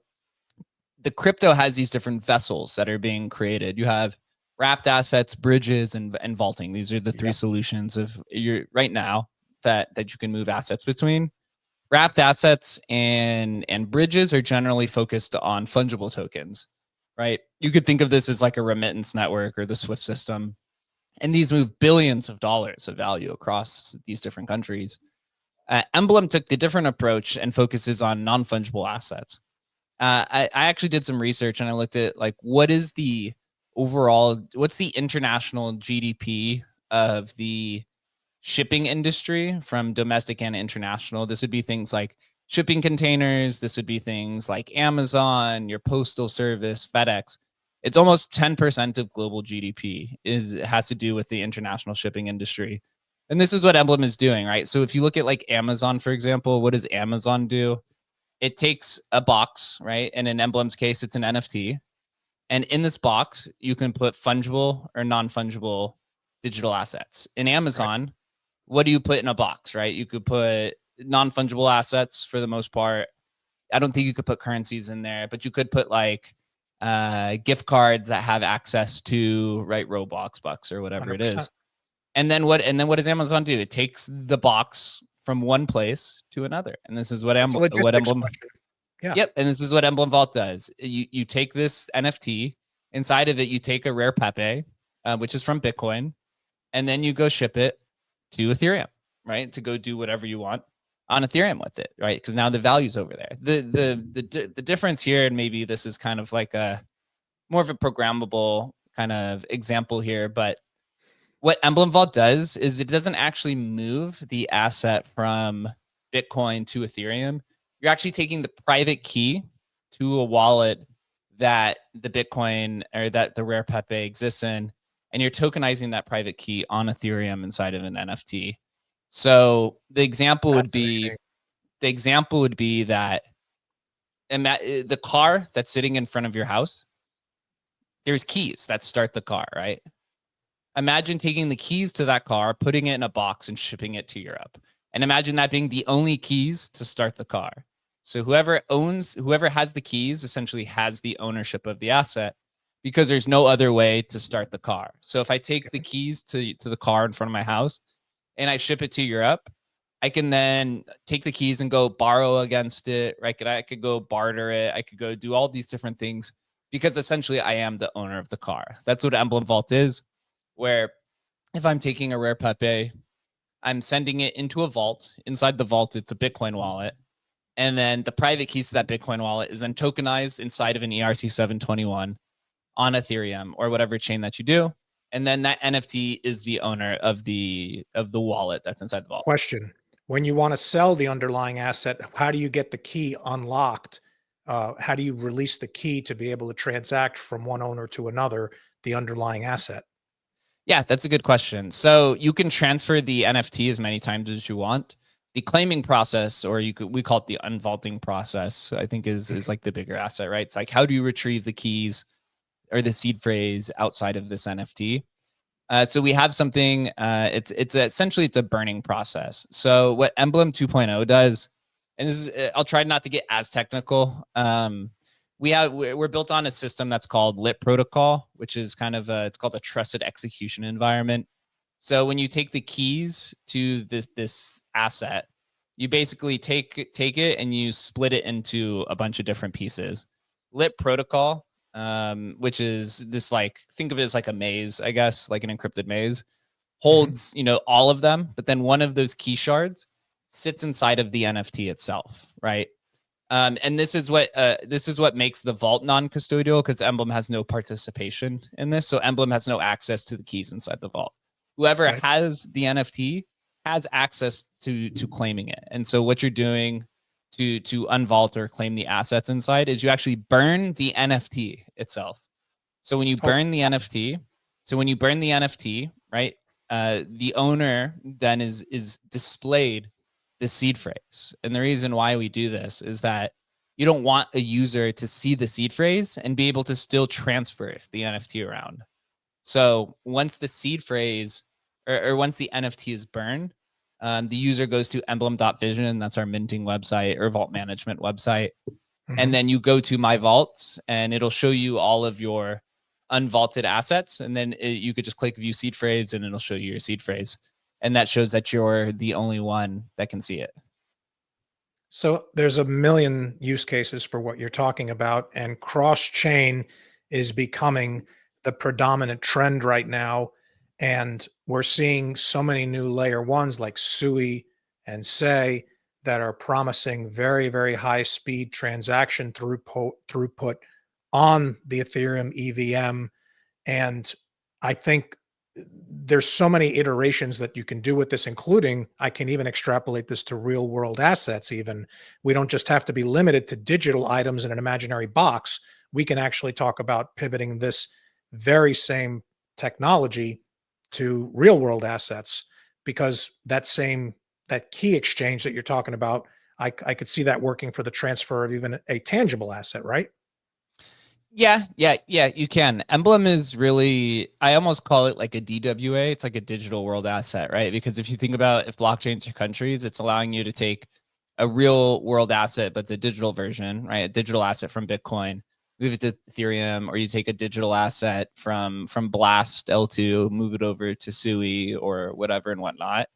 the crypto has these different vessels that are being created. You have wrapped assets, bridges, and vaulting. These are the three Yep. solutions of your right now that you can move assets between. Wrapped assets and bridges are generally focused on fungible tokens, right? You could think of this as like a remittance network or the Swift system. And these move billions of dollars of value across these different countries. Emblem took the different approach and focuses on non-fungible assets. I actually did some research and I looked at like what's the international GDP of the shipping industry from domestic and international. This would be things like shipping containers. This would be things like Amazon, your postal service, FedEx. It's almost 10% of global GDP has to do with the international shipping industry. And this is what Emblem is doing, right? So if you look at like Amazon, for example, what does Amazon do? It takes a box, right? And in Emblem's case, it's an NFT. And in this box, you can put fungible or non-fungible digital assets. In Right. Amazon, what do you put in a box, right? You could put non-fungible assets for the most part. I don't think you could put currencies in there, but you could put like gift cards that have access to right Roblox bucks or whatever it 100%. is. And then what does Amazon do? It takes the box from one place to another. And this is what It's a what logistics Emblem question. Yeah. Yep, and this is what Emblem Vault does. You take this NFT, inside of it you take a rare Pepe, which is from Bitcoin, and then you go ship it to Ethereum, right? To go do whatever you want on Ethereum with it, right? Because now the value's over there. The difference here, and maybe this is kind of like a more of a programmable kind of example here, but what Emblem Vault does is it doesn't actually move the asset from Bitcoin to Ethereum. You're actually taking the private key to a wallet that the Bitcoin or that the rare Pepe exists in, and you're tokenizing that private key on Ethereum inside of an NFT. So Fascinating. the example would be that the car that's sitting in front of your house, there's keys that start the car, right? Imagine taking the keys to that car, putting it in a box and shipping it to Europe. And imagine that being the only keys to start the car. So whoever has the keys essentially has the ownership of the asset because there's no other way to start the car. So if I take the keys to the car in front of my house and I ship it to Europe, I can then take the keys and go borrow against it. Right? I could go barter it. I could go do all these different things because essentially I am the owner of the car. That's what Emblem Vault is, where if I'm taking a rare Pepe, I'm sending it into a vault. Inside the vault, it's a Bitcoin wallet. And then the private keys to that Bitcoin wallet is then tokenized inside of an ERC-721 on Ethereum or whatever chain that you do. And then that NFT is the owner of the wallet that's inside the vault. Question. When you want to sell the underlying asset, how do you get the key unlocked how do you release the key to be able to transact from one owner to another, the underlying asset? Yeah, that's a good question. So you can transfer the NFT as many times as you want. The claiming process, or we call it the unvaulting process, I think is Mhm. like the bigger asset, right? It's like, how do you retrieve the keys or the seed phrase outside of this NFT? So we have something. It's essentially it's a burning process. So what Emblem 2.0 does, and this is I'll try not to get as technical. We're built on a system that's called LIT protocol, which is kind of it's called a trusted execution environment. So when you take the keys to this asset, you basically take it and you split it into a bunch of different pieces. LIT protocol, which is this, like, think of it as like a maze, I guess, like an encrypted maze, Mhm. holds, all of them, but then one of those key shards sits inside of the NFT itself, right? And this is what makes the vault non-custodial, because Emblem has no participation in this. So Emblem has no access to the keys inside the vault. Whoever Okay. has the NFT has access to claiming it. And so what you're doing to unvault or claim the assets inside is you actually burn the NFT itself. So when you Oh, burn the NFT, right, the owner then is displayed the seed phrase. And the reason why we do this is that you don't want a user to see the seed phrase and be able to still transfer the NFT around. So once the seed phrase, or once the NFT is burned, the user goes to emblem.vision, that's our minting website or vault management website. And mhm. then you go to my vaults and it'll show you all of your unvaulted assets. And then you could just click view seed phrase and it'll show you your seed phrase. And that shows that you're the only one that can see it. So there's a million use cases for what you're talking about, and cross chain is becoming the predominant trend right now. And we're seeing so many new layer ones like Sui and Say that are promising very, very high speed transaction throughput on the Ethereum EVM. And I think there's so many iterations that you can do with this, including I can even extrapolate this to real world assets. Even we don't just have to be limited to digital items in an imaginary box. We can actually talk about pivoting this very same technology to real world assets, because that key exchange that you're talking about, I could see that working for the transfer of even a tangible asset, right? Yeah, you can. Emblem is really, I almost call it like a DWA. It's like a digital world asset, right? Because if you think about if blockchains are countries, it's allowing you to take a real world asset, but the digital version, right? A digital asset from Bitcoin, move it to Ethereum, or you take a digital asset from Blast L2, move it over to Sui or whatever and whatnot.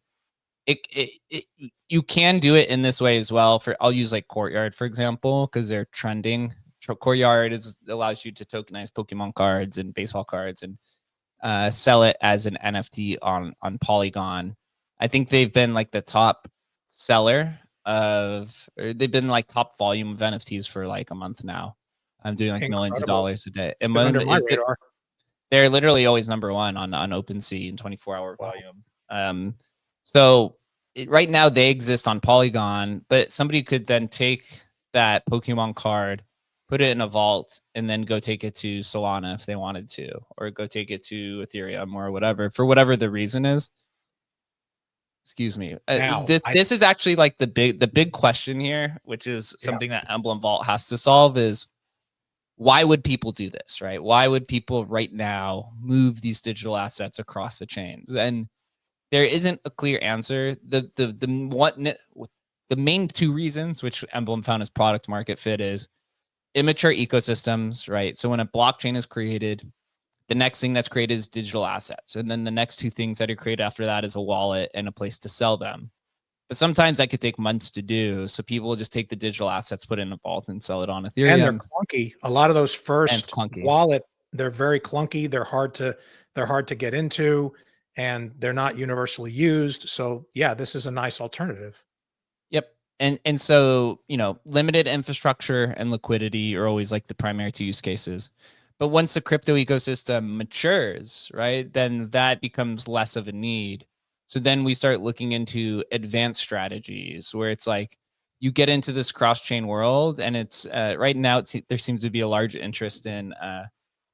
You can do it in this way as well. I'll use like Courtyard for example, because they're trending. Courtyard allows you to tokenize Pokemon cards and baseball cards and sell it as an NFT on Polygon. I think they've been like the top seller or they've been like top volume of NFTs for like a month now. I'm doing like millions of Incredible. dollars a day. And Been under my radar. they're literally always number one on OpenSea in 24-hour Wow. volume. So right now they exist on Polygon, but somebody could then take that Pokemon card, put it in a vault, and then go take it to Solana if they wanted to, or go take it to Ethereum or whatever, for whatever the reason is. Excuse me. Now, This is actually like the big question here, which is yeah. something that Emblem Vault has to solve is, why would people do this, right? Why would people right now move these digital assets across the chains? And there isn't a clear answer. The main two reasons which Emblem found as product market fit is immature ecosystems, right? So when a blockchain is created, the next thing that's created is digital assets. And then the next two things that are created after that is a wallet and a place to sell them. But sometimes that could take months to do. So people will just take the digital assets, put it in a vault, and sell it on And they're Ethereum. clunky. A lot of those And it's first clunky. wallet, they're very clunky. They're hard to get into, and they're not universally used. So yeah, this is a nice alternative. Yep. And so, limited infrastructure and liquidity are always like the primary two use cases. But once the crypto ecosystem matures, right, then that becomes less of a need. So then we start looking into advanced strategies where it's like you get into this cross-chain world, and it's right now there seems to be a large interest in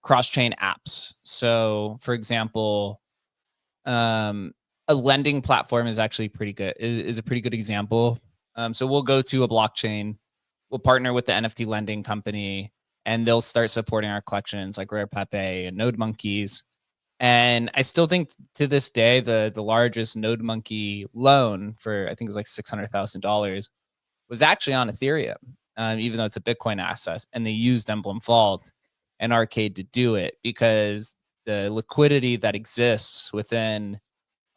cross-chain apps. So, for example, a lending platform is actually pretty good. Is a pretty good example. So we'll go to a blockchain, we'll partner with the NFT lending company, and they'll start supporting our collections like Rare Pepe and Node Monkeys. And I still think to this day, the largest Node Monkey loan for, I think it was like $600,000, was actually on Ethereum, even though it's a Bitcoin asset. And they used Emblem Vault and Arcade to do it because the liquidity that exists within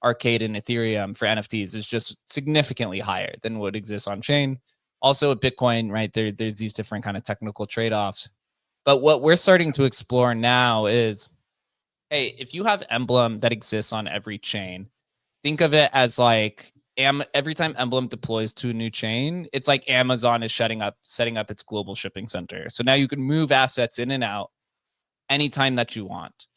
Arcade and Ethereum for NFTs is just significantly higher than what exists on chain. Also, with Bitcoin, right, there's these different kind of technical trade-offs. But what we're starting to explore now is, hey, if you have Emblem that exists on every chain, think of it as like every time Emblem deploys to a new chain, it's like Amazon is setting up its global shipping center. So now you can move assets in and out anytime that you want.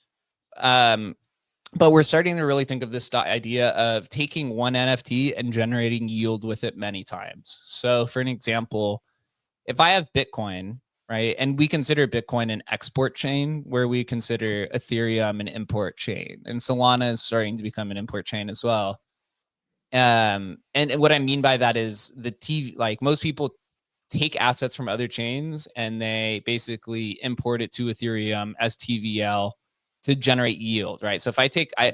But we're starting to really think of this idea of taking one NFT and generating yield with it many times. So for an example, if I have Bitcoin, right, and we consider Bitcoin an export chain where we consider Ethereum an import chain, and Solana is starting to become an import chain as well. And what I mean by that is like most people take assets from other chains and they basically import it to Ethereum as TVL to generate yield, right? So if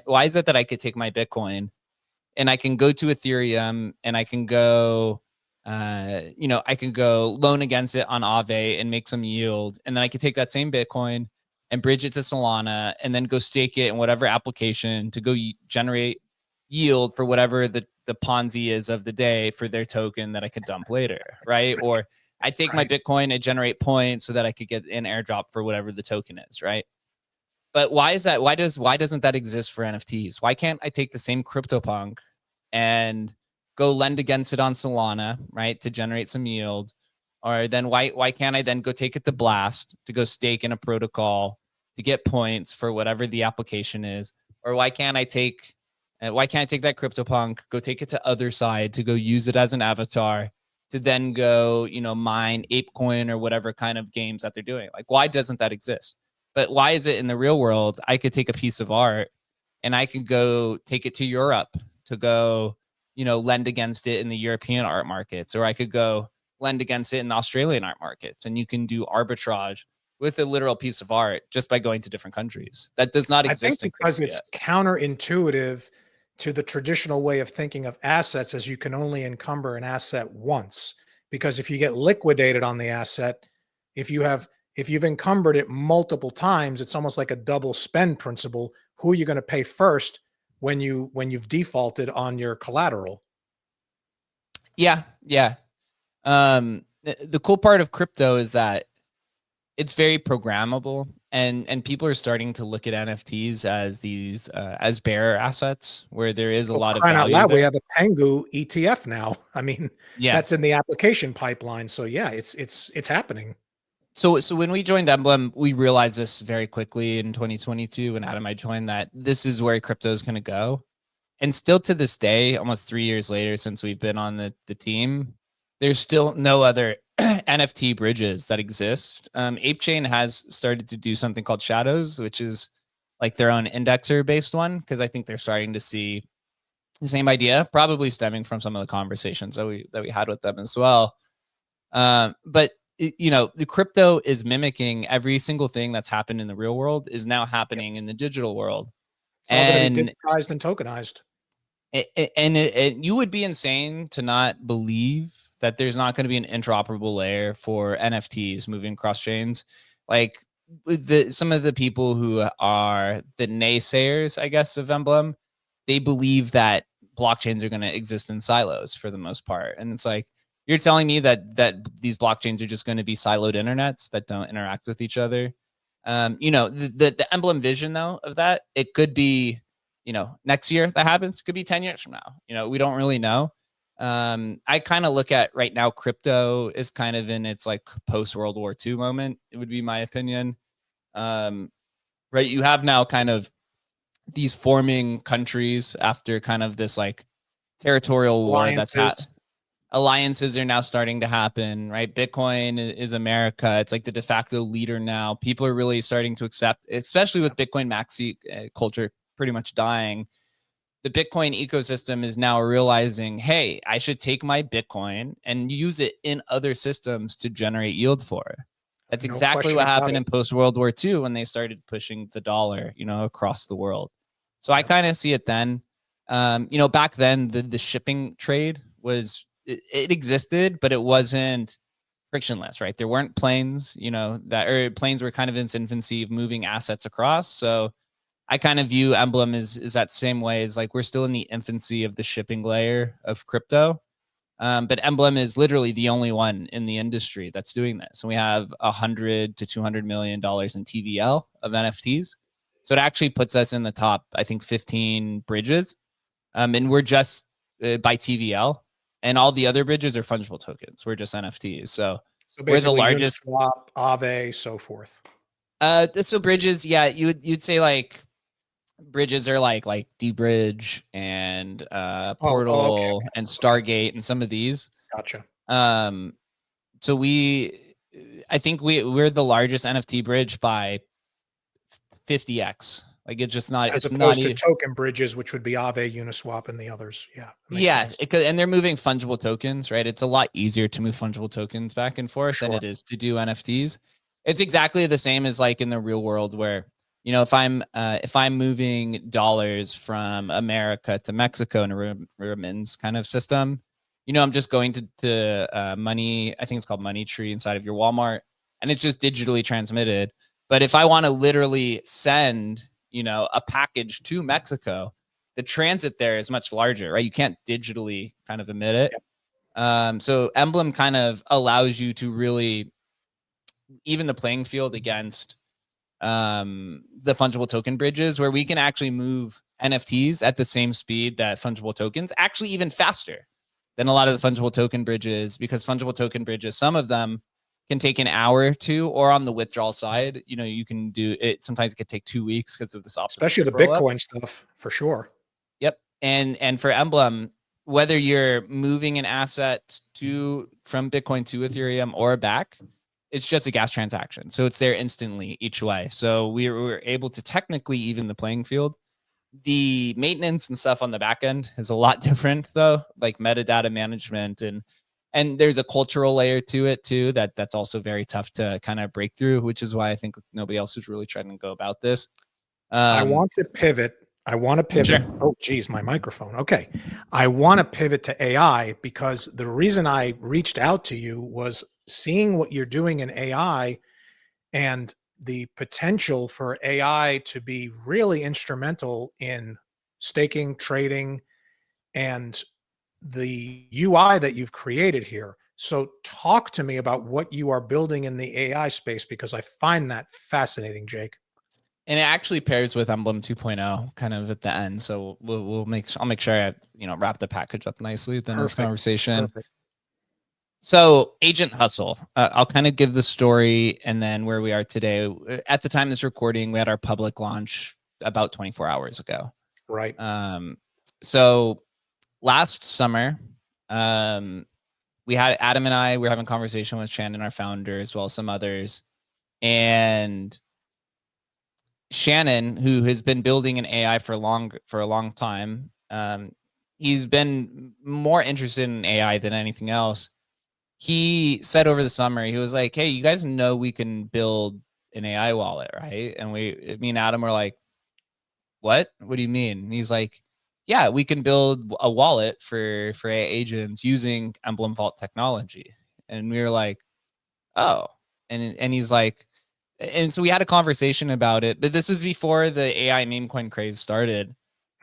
why is it that I could take my Bitcoin and I can go to Ethereum and I can go, I can go loan against it on Aave and make some yield. And then I could take that same Bitcoin and bridge it to Solana and then go stake it in whatever application to go generate yield for whatever the Ponzi is of the day for their token that I could dump later, right? Or I take my Bitcoin and generate points so that I could get an airdrop for whatever the token is, right? But why is that? Why doesn't that exist for NFTs? Why can't I take the same CryptoPunk and go lend against it on Solana, right, to generate some yield? Or then why can't I then go take it to Blast to go stake in a protocol to get points for whatever the application is? Or why can't I take that CryptoPunk, go take it to Other Side to go use it as an avatar to then go, mine ApeCoin or whatever kind of games that they're doing? Like, why doesn't that exist? But why is it in the real world, I could take a piece of art and I could go take it to Europe to go, lend against it in the European art markets, or I could go lend against it in the Australian art markets. And you can do arbitrage with a literal piece of art just by going to different countries. That does not exist. I think because it's counterintuitive to the traditional way of thinking of assets, as you can only encumber an asset once. Because if you get liquidated on the asset, if you've encumbered it multiple times, it's almost like a double spend principle. Who are you going to pay first when you've defaulted on your collateral? Yeah. The cool part of crypto is that it's very programmable, and people are starting to look at NFTs as these as bearer assets where there is a lot of value there. We have a Pengu ETF now. I mean, that's in the application pipeline. So yeah, it's happening. So when we joined Emblem, we realized this very quickly in 2022 when Adam and I joined, that this is where crypto is going to go. And still to this day, almost 3 years later since we've been on the team, there's still no other NFT bridges that exist. ApeChain has started to do something called Shadows, which is like their own indexer based one, because I think they're starting to see the same idea, probably stemming from some of the conversations that we had with them as well. But the crypto is mimicking every single thing that's happened in the real world is now happening in the digital world. It's all going to be digitized and tokenized. And you would be insane to not believe that there's not going to be an interoperable layer for NFTs moving cross chains. Like some of the people who are the naysayers, I guess, of Emblem, they believe that blockchains are going to exist in silos for the most part. And it's like, you're telling me that these blockchains are just going to be siloed internets that don't interact with each other. The Emblem vision though of that, it could be, next year that happens. It could be 10 years from now. We don't really know. I kind of look at right now, crypto is kind of in its like post World War II moment. It would be my opinion. Right. You have now kind of these forming countries after kind of this like territorial war that's happened. alliances are now starting to happen, right? Bitcoin is America. It's like the de facto leader now. People are really starting to accept, especially with Bitcoin maxi culture pretty much dying. The Bitcoin ecosystem is now realizing, hey, I should take my Bitcoin and use it in other systems to generate yield for it. That's No exactly question what about happened it. in post World War II when they started pushing the dollar, across the world. So I Yep. kind of see it then. Back then the shipping trade was it existed, but it wasn't frictionless, right? There weren't planes, planes were kind of in its infancy of moving assets across. So I kind of view Emblem is that same way, as like we're still in the infancy of the shipping layer of crypto. But Emblem is literally the only one in the industry that's doing this. And we have $100 to $200 million in TVL of NFTs. So it actually puts us in the top, I think, 15 bridges. And we're just by TVL, and all the other bridges are fungible tokens. We're just NFTs. So So we're the basically largest. Uniswap, Aave, so forth. So bridges, yeah, you'd say like bridges are like D-Bridge and Oh, okay, Portal and okay. Stargate and some of these. Gotcha. Um, so I think we're the largest NFT bridge by 50x. Like it's just not, As it's not opposed to even. token bridges, which would be Aave, Uniswap, and the others. Yeah, makes Yeah, sense. and they're moving fungible tokens, right? It's a lot easier to move fungible tokens back and forth than Sure. it is to do NFTs. It's exactly the same as like in the real world where, if I'm moving dollars from America to Mexico in a remittance kind of system, I'm just going to money. I think it's called Money Tree inside of your Walmart, and it's just digitally transmitted. But if I want to literally send, a package to Mexico, the transit there is much larger, right? You can't digitally kind of emit it. Yep. So Emblem kind of allows you to really even the playing field against the fungible token bridges, where we can actually move NFTs at the same speed that fungible tokens, actually even faster than a lot of the fungible token bridges, because fungible token bridges, some of them can take an hour or two, or on the withdrawal side, you can do it. Sometimes it could take 2 weeks because of this Especially optimistic the roll up. Bitcoin stuff, for sure. Yep. And for Emblem, whether you're moving an asset from Bitcoin to Ethereum or back, it's just a gas transaction. So it's there instantly each way. So we were able to technically even the playing field. The maintenance and stuff on the back end is a lot different though, like metadata management, and there's a cultural layer to it too that's also very tough to kind of break through, which is why I think nobody else is really trying to go about this. I Um, want to pivot. I want to pivot. sure. Oh, geez, my microphone. Okay. I want to pivot to AI because the reason I reached out to you was seeing what you're doing in AI and the potential for AI to be really instrumental in staking, trading, and the UI that you've created here. So, talk to me about what you are building in the AI space because I find that fascinating, Jake. And it actually pairs with Emblem 2.0 kind of at the end. So I'll make sure I, wrap the package up nicely within this Perfect. conversation. Perfect. So Agent Hustle, I'll kind of give the story and then where we are today. At the time of this recording, we had our public launch about 24 hours ago. Right. So last summer, we had Adam and I, we were having a conversation with Shannon, our founder, as well as some others. And Shannon, who has been building an AI for a long time, he's been more interested in AI than anything else. He said over the summer, he was like, "Hey, you guys know we can build an AI wallet, right?" And me and Adam were like, "What? What do you mean?" And he's like, "Yeah, we can build a wallet for AI agents using Emblem Vault technology." And we were like, "Oh," and he's like, and so we had a conversation about it, but this was before the AI meme coin craze started.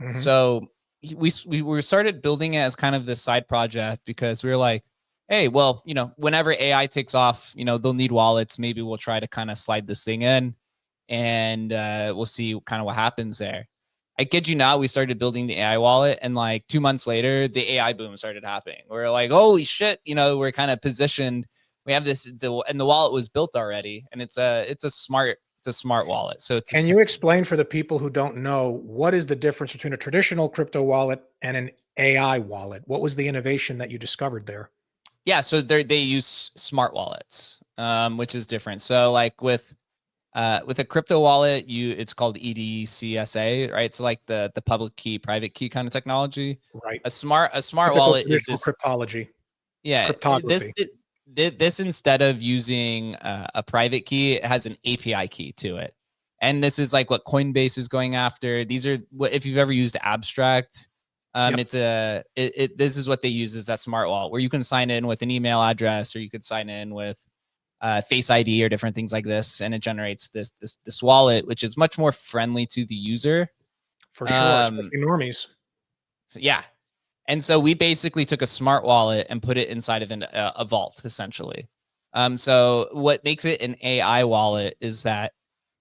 Mhm. So we started building it as kind of this side project because we were like, hey, well, whenever AI takes off, they'll need wallets. Maybe we'll try to kind of slide this thing in, and we'll see kind of what happens there. I kid you not, we started building the AI wallet, and like 2 months later, the AI boom started happening. We're like, holy shit, we're kind of positioned. We have and the wallet was built already, and it's a smart wallet. So Can you explain for the people who don't know what is the difference between a traditional crypto wallet and an AI wallet? What was the innovation that you discovered there? Yeah, so they use smart wallets, which is different. So like with a crypto wallet, it's called EDCSA, right? It's like the public key, private key kind of technology. Right. A smart Typical wallet is traditional this. cryptology, Yeah, cryptography. this instead of using a private key, it has an API key to it, and this is like what Coinbase is going after. These are what if you've ever used Abstract. Yep. This is what they use is that smart wallet where you can sign in with an email address or you could sign in with Face ID or different things like this, and it generates this wallet, which is much more friendly to the user. For sure, Um, especially normies. yeah, and so we basically took a smart wallet and put it inside of a vault, essentially. So what makes it an AI wallet is that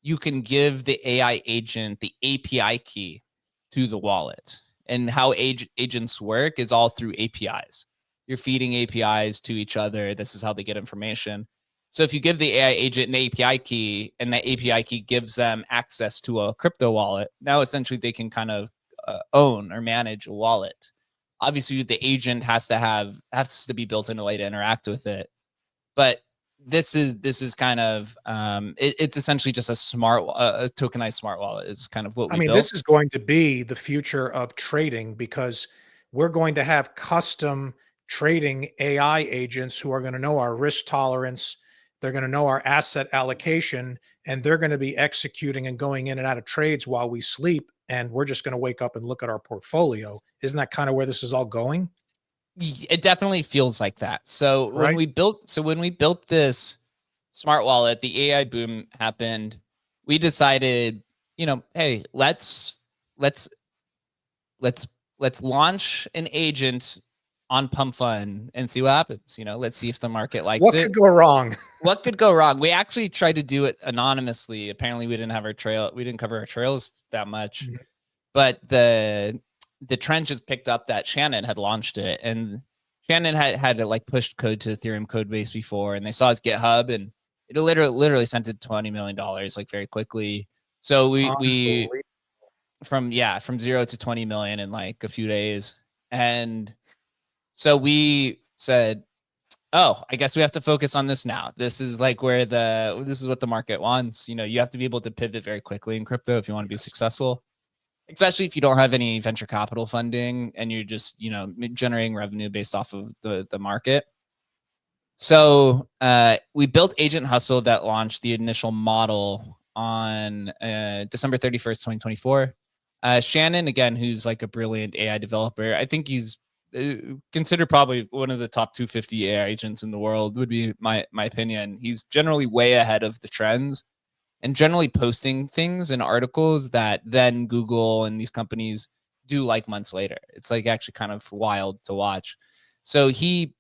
you can give the AI agent the API key to the wallet. And how agents work is all through APIs. You're feeding APIs to each other. This is how they get information. So if you give the AI agent an API key and that API key gives them access to a crypto wallet, now essentially they can kind of own or manage a wallet. Obviously, the agent has to be built in a way to interact with it, but this is kind of it's essentially just a tokenized smart wallet is kind of what I we mean, this built. is going to be the future of trading because we're going to have custom trading AI agents who are going to know our risk tolerance. They're going to know our asset allocation, and they're going to be executing and going in and out of trades while we sleep. And we're just going to wake up and look at our portfolio. Isn't that kind of where this is all going? It definitely feels like that. Right. When we built this smart wallet, the AI boom happened. We decided, hey, let's let's let's launch an agent on Pump Fun and see what happens. Let's see if the market likes What could it. go wrong? What could go wrong? We actually tried to do it anonymously. Apparently, we didn't cover our trails that much. Mhm. But the trend just picked up that Shannon had launched it, and Shannon had like pushed code to Ethereum code base before, and they saw his GitHub, and it literally sent it $20 million like very quickly. So we Unbelievable. from 0 to 20 million in like a few days. And so we said, oh, I guess we have to focus on this now. This is like this is what the market wants. You have to be able to pivot very quickly in crypto if you want to be Yes. successful, especially if you don't have any venture capital funding and you're just, generating revenue based off of the market. So we built Agent Hustle that launched the initial model on December 31st, 2024. Shannon, again, who's like a brilliant AI developer, I think he's considered probably one of the top 250 AI agents in the world, would be my opinion. He's generally way ahead of the trends and generally posting things and articles that then Google and these companies do like months later. It's like actually kind of wild to watch. So he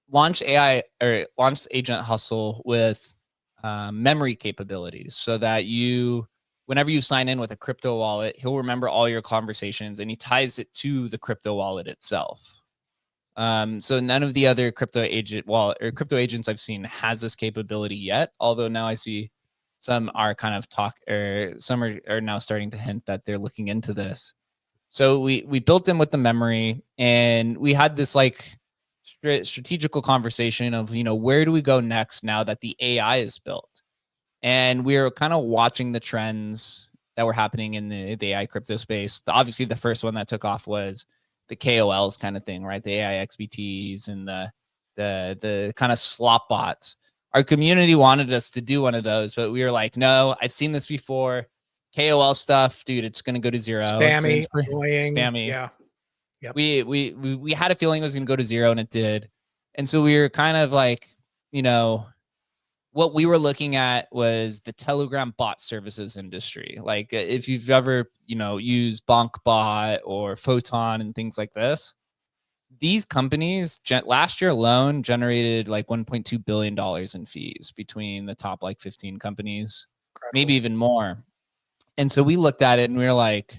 launched Agent Hustle with memory capabilities so that whenever you sign in with a crypto wallet, he'll remember all your conversations and he ties it to the crypto wallet itself. So none of the other crypto agent wallet or crypto agents I've seen has this capability yet. Although now I see some are kind of some are now starting to hint that they're looking into this. So we built in with the memory, and we had this like strategical conversation of where do we go next now that the AI is built, and we were kind of watching the trends that were happening in the AI crypto space. Obviously, the first one that took off was the KOLs kind of thing, right? The AI XBTs and the kind of slop bots. Our community wanted us to do one of those, but we were like, no, I've seen this before. KOL stuff, dude, it's going to go to zero. Spammy, It's pretty annoying. spammy. Yeah. Yep. We had a feeling it was going to go to zero, and it did. And so we were kind of like, what we were looking at was the Telegram bot services industry. Like if you've ever, used BonkBot or Photon and things like this, these companies last year alone generated like $1.2 billion in fees between the top like 15 companies, maybe Incredible. even more. And so we looked at it and we were like,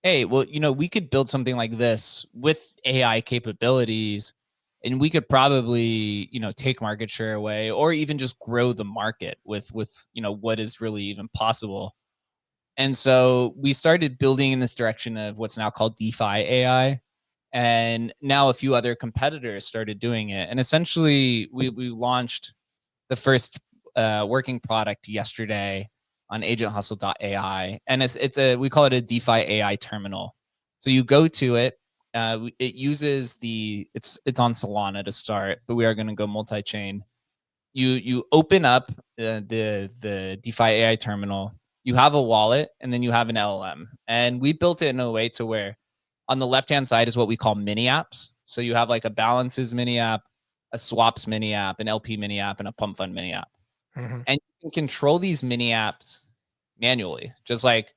hey, well, we could build something like this with AI capabilities and we could probably, take market share away or even just grow the market with, what is really even possible. And so we started building in this direction of what's now called DeFi AI. And now a few other competitors started doing it. And essentially, we launched the first working product yesterday on agenthustle.ai. And we call it a DeFi AI terminal. So you go to it. It uses it's on Solana to start, but we are going to go multi-chain. You open up the DeFi AI terminal. You have a wallet, and then you have an LLM. And we built it in a way to where on the left-hand side is what we call mini apps. So you have like a balances mini app, a swaps mini app, an LP mini app, and a pump fund mini app. Mhm. And you can control these mini apps manually, just like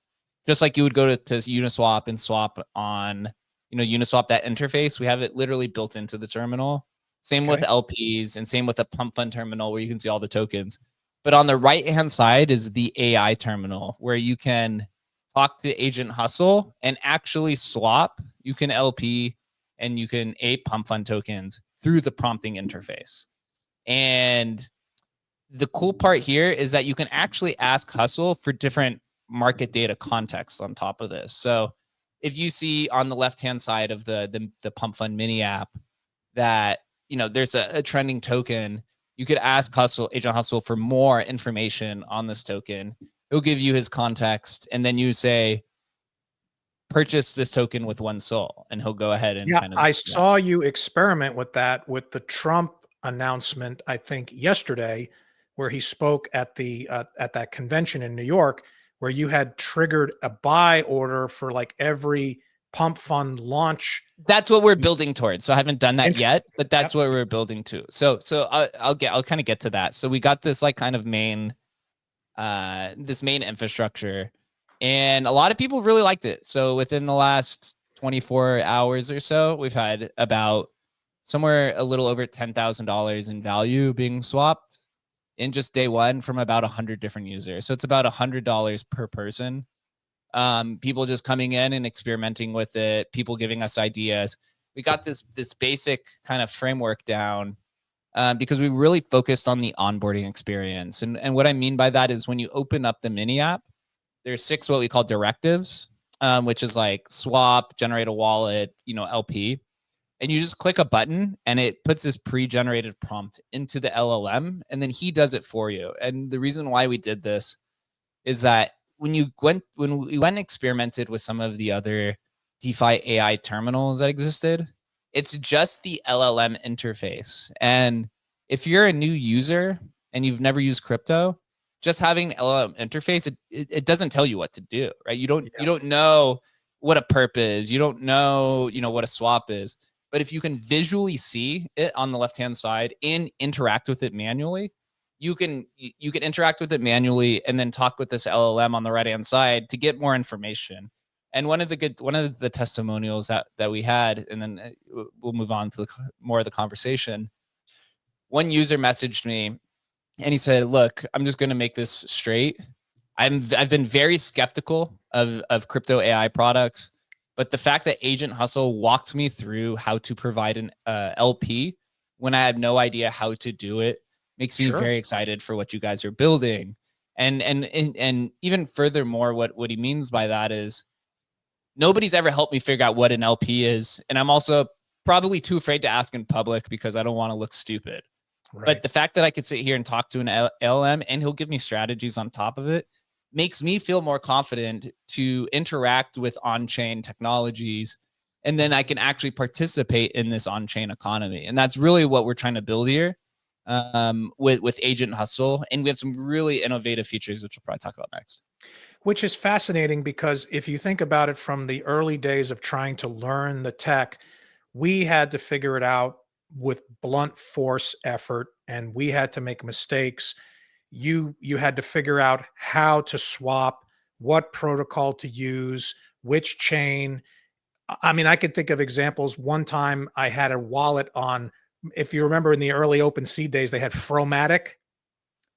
you would go to Uniswap and swap on, Uniswap, that interface. We have it literally built into the terminal. Same with Okay. LPs and same with the pump fund terminal where you can see all the tokens. But on the right-hand side is the AI terminal where you can talk to Agent Hustle and actually swap. You can LP and you can pump fund tokens through the prompting interface. And the cool part here is that you can actually ask Hustle for different market data contexts on top of this. So if you see on the left-hand side of the pump fund mini app that, there's a trending token, you could ask Agent Hustle for more information on this token. He'll give you his context, and then you say, purchase this token with one soul, and he'll go ahead and Yeah, kind of, I saw you experiment with that with the Trump announcement, I think yesterday, where he spoke at that convention in New York, where you had triggered a buy order for like every pump fund launch. That's what we're building towards. So I haven't done that yet, but that's Yep. what we're building to. So I'll kind of get to that. So we got this like kind of main infrastructure, and a lot of people really liked it. So within the last 24 hours or so, we've had about somewhere a little over $10,000 in value being swapped in just day one from about 100 different users. So it's about $100 per person. People just coming in and experimenting with it, people giving us ideas. We got this basic kind of framework down because we really focused on the onboarding experience. And what I mean by that is when you open up the mini app, there's 6 what we call directives, which is like swap, generate a wallet, LP. And you just click a button and it puts this pre-generated prompt into the LLM, and then he does it for you. And the reason why we did this is that when we went and experimented with some of the other DeFi AI terminals that existed, it's just the LLM interface. And if you're a new user and you've never used crypto, just having an LLM interface, it doesn't tell you what to do, right? You don't know what a perp is. You don't know, what a swap is. But if you can visually see it on the left-hand side and interact with it manually, you can interact with it manually and then talk with this LLM on the right-hand side to get more information. And one of the testimonials that we had, and then we'll move on to more of the conversation. One user messaged me and he said, "Look, I'm just going to make this straight. I've been very skeptical of crypto AI products, but the fact that Agent Hustle walked me through how to provide an LP when I had no idea how to do it makes me very excited for what you guys are building." And even furthermore, what he means by that is nobody's ever helped me figure out what an LP is, and I'm also probably too afraid to ask in public because I don't want to look stupid. Right. But the fact that I could sit here and talk to an LM and he'll give me strategies on top of it makes me feel more confident to interact with on-chain technologies. And then I can actually participate in this on-chain economy. And that's really what we're trying to build here with Agent Hustle. And we have some really innovative features, which we'll probably talk about next. Which is fascinating because if you think about it from the early days of trying to learn the tech, we had to figure it out with blunt force effort, and we had to make mistakes. You had to figure out how to swap, what protocol to use, which chain. I mean, I could think of examples. One time I had a wallet on, if you remember in the early OpenSea days, they had Fromatic.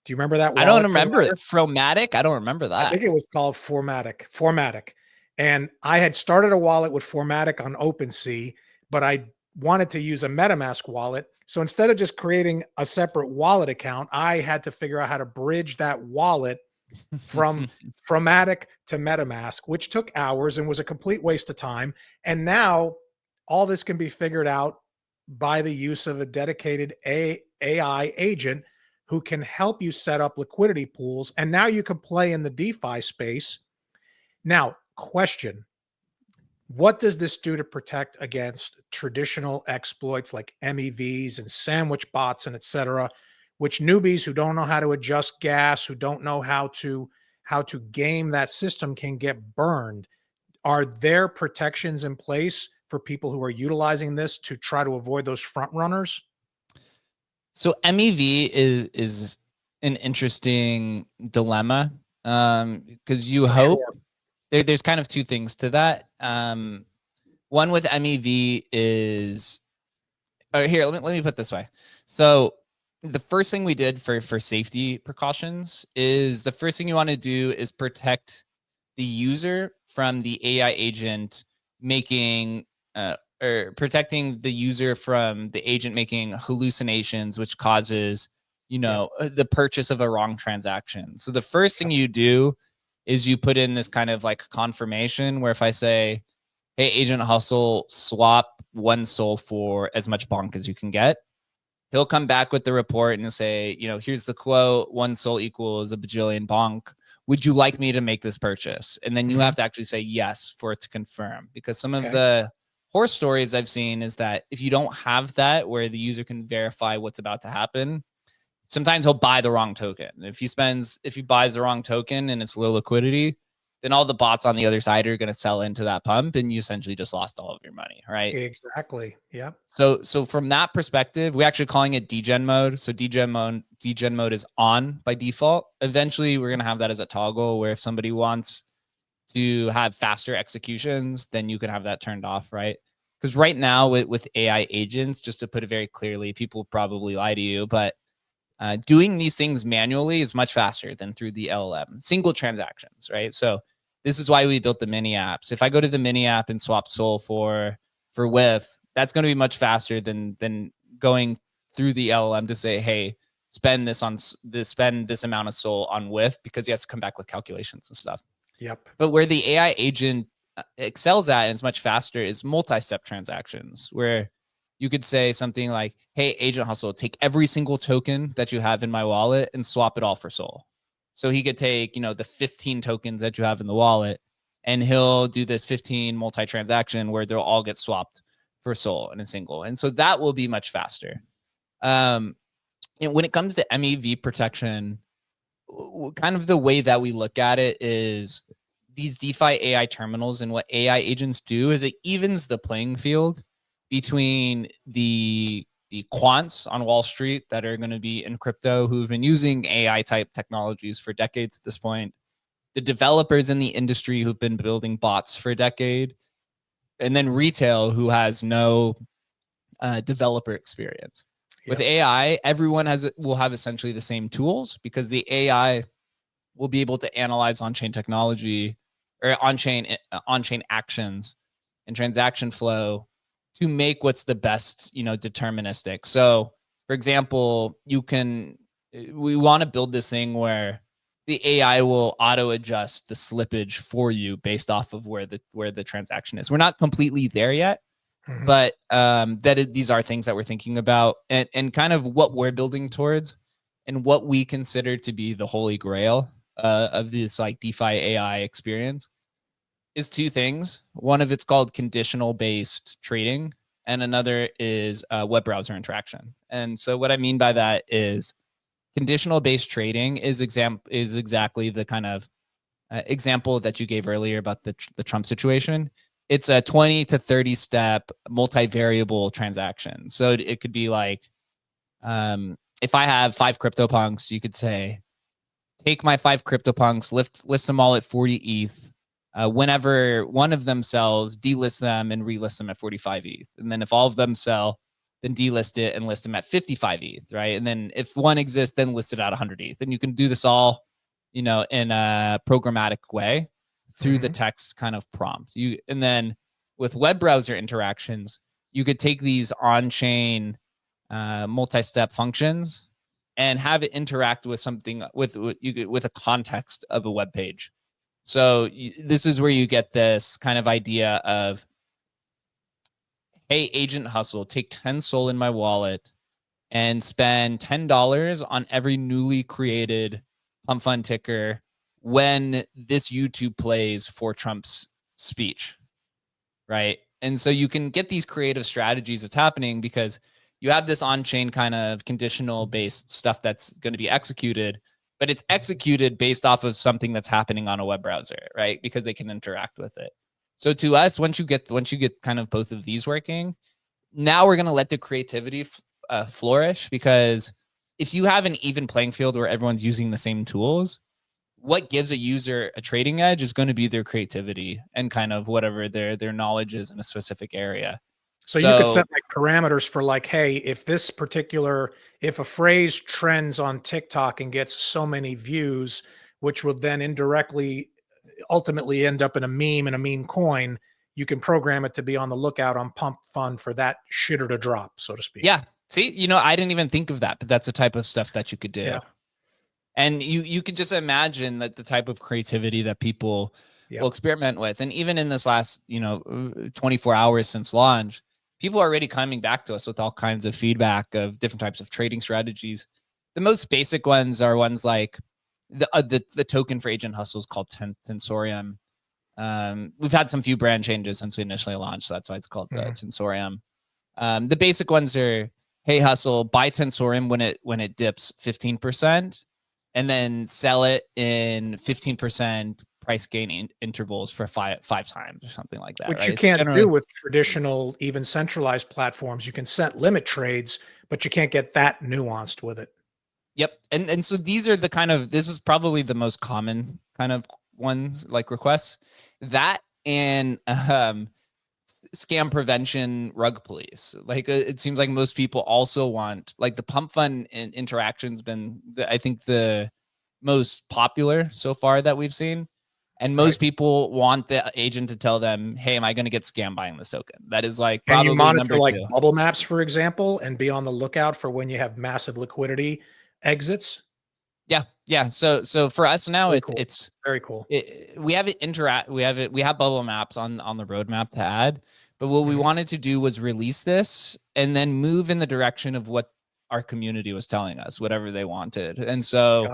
Do you remember that I wallet don't remember provider? it. Fromatic? I don't remember I that. think it was called Formatic. And I had started a wallet with Formatic on OpenSea, but I wanted to use a MetaMask wallet. So instead of just creating a separate wallet account, I had to figure out how to bridge that wallet from Fromatic to MetaMask, which took hours and was a complete waste of time. And now all this can be figured out by the use of a dedicated AI agent who can help you set up liquidity pools. And now you can play in the DeFi space. Now, question, what does this do to protect against traditional exploits like MEVs and sandwich bots and et cetera, which newbies who don't know how to adjust gas, who don't know how to game that system can get burned? Are there protections in place for people who are utilizing this to try to avoid those front runners? So MEV is an interesting dilemma, because you For hope sure. there's kind of two things to that. One with MEV is, here, let me put it this way. So the first thing we did for safety precautions is, the first thing you want to do is protect the user from the AI agent making or protecting the user from the agent making hallucinations, which causes, the purchase of a wrong transaction. So the first thing you do is you put in this kind of like confirmation where if I say, hey, Agent Hustle, swap 1 SOL for as much bonk as you can get, he'll come back with the report and say, here's the quote, 1 SOL equals a bajillion bonk. Would you like me to make this purchase? And then you have to actually say yes for it to confirm, because some of the horror stories I've seen is that if you don't have that where the user can verify what's about to happen, sometimes he'll buy the wrong token. If he buys the wrong token and it's low liquidity, then all the bots on the other side are going to sell into that pump, and you essentially just lost all of your money, right? Exactly. Yeah. So from that perspective, we're actually calling it degen mode. So degen mode is on by default. Eventually, we're going to have that as a toggle where if somebody wants to have faster executions, then you can have that turned off, right? Because right now with AI agents, just to put it very clearly, people probably lie to you, but doing these things manually is much faster than through the LLM. Single transactions, right? So this is why we built the mini apps. If I go to the mini app and swap SOL for WIF, that's going to be much faster than going through the LLM to say, hey, spend this amount of SOL on WIF, because he has to come back with calculations and stuff. Yep. But where the AI agent excels at and is much faster is multi-step transactions, where you could say something like, hey, Agent Hustle, take every single token that you have in my wallet and swap it all for SOL. So he could take, the 15 tokens that you have in the wallet, and he'll do this 15 multi-transaction where they'll all get swapped for SOL in a single. And so that will be much faster. And when it comes to MEV protection, kind of the way that we look at it is these DeFi AI terminals, and what AI agents do is it evens the playing field between the quants on Wall Street that are going to be in crypto, who've been using AI type technologies for decades at this point, the developers in the industry who've been building bots for a decade, and then retail, who has no developer experience. With AI, everyone will have essentially the same tools, because the AI will be able to analyze on-chain technology or on-chain actions and transaction flow to make what's the best, deterministic. So, for example, we want to build this thing where the AI will auto adjust the slippage for you based off of where the transaction is. We're not completely there yet, but these are things that we're thinking about, and kind of what we're building towards, and what we consider to be the holy grail of this like DeFi AI experience is two things. One of it's called conditional based trading, and another is web browser interaction. And so what I mean by that is conditional based trading is exactly the kind of example that you gave earlier about the Trump situation. It's a 20 to 30 step multivariable transaction. So it could be like, if I have 5 CryptoPunks, you could say, take my 5 CryptoPunks, list them all at 40 ETH. Whenever one of them sells, delist them and relist them at 45 ETH. And then if all of them sell, then delist it and list them at 55 ETH, right? And then if one exists, then list it at 100 ETH. And you can do this all, in a programmatic way through the text kind of prompts. And then with web browser interactions, you could take these on-chain multi-step functions and have it interact with something with a context of a web page. So this is where you get this kind of idea of, hey, Agent Hustle, take 10 Sol in my wallet and spend $10 on every newly created pump fund ticker when this YouTube plays for Trump's speech, right? And so you can get these creative strategies that's happening because you have this on-chain kind of conditional based stuff that's going to be executed, but it's executed based off of something that's happening on a web browser, right? Because they can interact with it. So to us, once you get kind of both of these working, now we're going to let the creativity flourish, because if you have an even playing field where everyone's using the same tools, what gives a user a trading edge is going to be their creativity and kind of whatever their knowledge is in a specific area. So you could set like parameters for like, hey, if a phrase trends on TikTok and gets so many views, which will then indirectly ultimately end up in a meme and a meme coin, you can program it to be on the lookout on Pump Fund for that shitter to drop, so to speak. Yeah. See, I didn't even think of that, but that's the type of stuff that you could do. Yeah. And you could just imagine that the type of creativity that people will experiment with. And even in this last, 24 hours since launch, people are already coming back to us with all kinds of feedback of different types of trading strategies. The most basic ones are ones like the token for Agent Hustle is called Tensorium. We've had some few brand changes since we initially launched, so that's why it's called Tensorium. The basic ones are, hey, Hustle, buy Tensorium when it dips 15%, and then sell it in 15% price gain intervals for five times or something like that. Which right? you can't do with traditional, even centralized platforms. You can set limit trades, but you can't get that nuanced with it. Yep. And so these are this is probably the most common kind of ones, like requests. That and scam prevention rug police. Like it seems like most people also want, like, the pump fund interaction's been I think the most popular so far that we've seen. And most people want the agent to tell them, hey, am I going to get scammed buying this token? That is like Can probably you monitor number like 2. bubble maps, for example, and be on the lookout for when you have massive liquidity exits? Yeah. So for us now, Very cool. it's very cool. We have bubble maps on the roadmap to add, but what we wanted to do was release this and then move in the direction of what our community was telling us, whatever they wanted. And so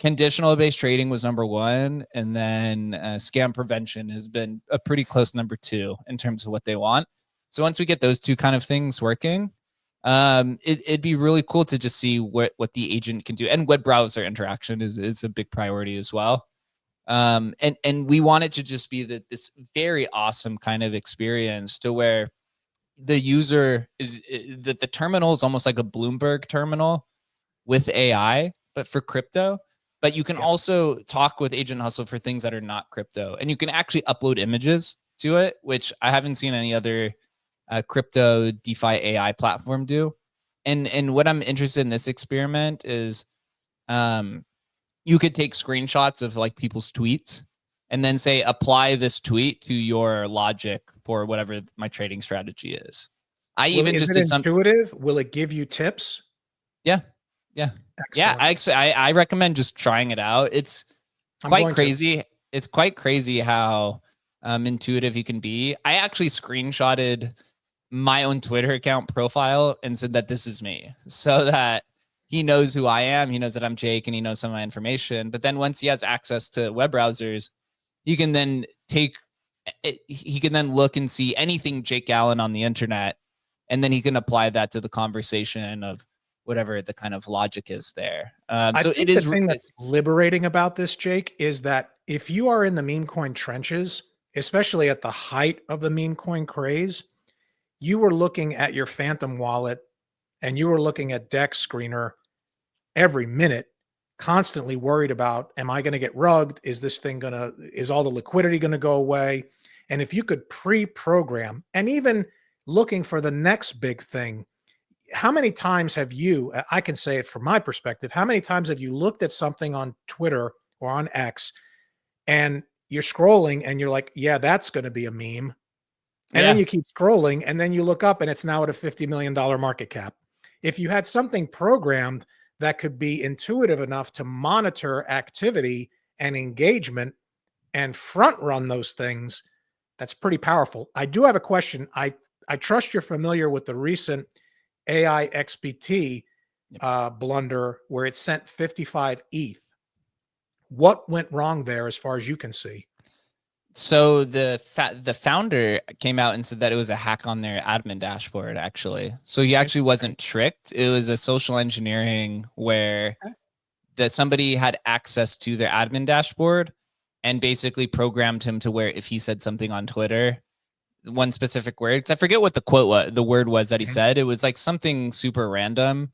conditional based trading was number 1, and then scam prevention has been a pretty close number 2 in terms of what they want. So once we get those two kind of things working, it'd be really cool to just see what the agent can do. And web browser interaction is a big priority as well. And we want it to just be this very awesome kind of experience to where the user is that the terminal is almost like a Bloomberg terminal with AI, but for crypto. But you can also talk with Agent Hustle for things that are not crypto, and you can actually upload images to it, which I haven't seen any other crypto DeFi AI platform do. And what I'm interested in this experiment is, you could take screenshots of like people's tweets and then say, apply this tweet to your logic for whatever my trading strategy is. Is it intuitive? Will it give you tips? Yeah. Excellent. I recommend just trying it out. It's quite crazy. It's quite crazy how intuitive you can be. I actually screenshotted my own Twitter account profile and said that this is me, so that he knows who I am. He knows that I'm Jake, and he knows some of my information. But then once he has access to web browsers, he can then look and see anything Jake Gallen on the internet, and then he can apply that to the conversation of whatever the kind of logic is there. I think the thing that's liberating about this, Jake, is that if you are in the meme coin trenches, especially at the height of the meme coin craze, you were looking at your Phantom wallet and you were looking at Dex Screener every minute, constantly worried about, am I going to get rugged? Is all the liquidity going to go away? And if you could pre-program, and even looking for the next big thing, how many times have you, I can say it from my perspective, how many times have you looked at something on Twitter or on X and you're scrolling and you're like, yeah, that's going to be a meme. And then you keep scrolling and then you look up and it's now at a $50 million market cap. If you had something programmed that could be intuitive enough to monitor activity and engagement and front run those things, that's pretty powerful. I do have a question. I I trust you're familiar with the recent AI XBT blunder where it sent 55 ETH. What went wrong there as far as you can see? So the founder came out and said that it was a hack on their admin dashboard, actually. So he actually wasn't tricked. It was a social engineering where that somebody had access to their admin dashboard and basically programmed him to where if he said something on Twitter, one specific word, 'cause I forget what the quote was, the word was that he said. It was like something super random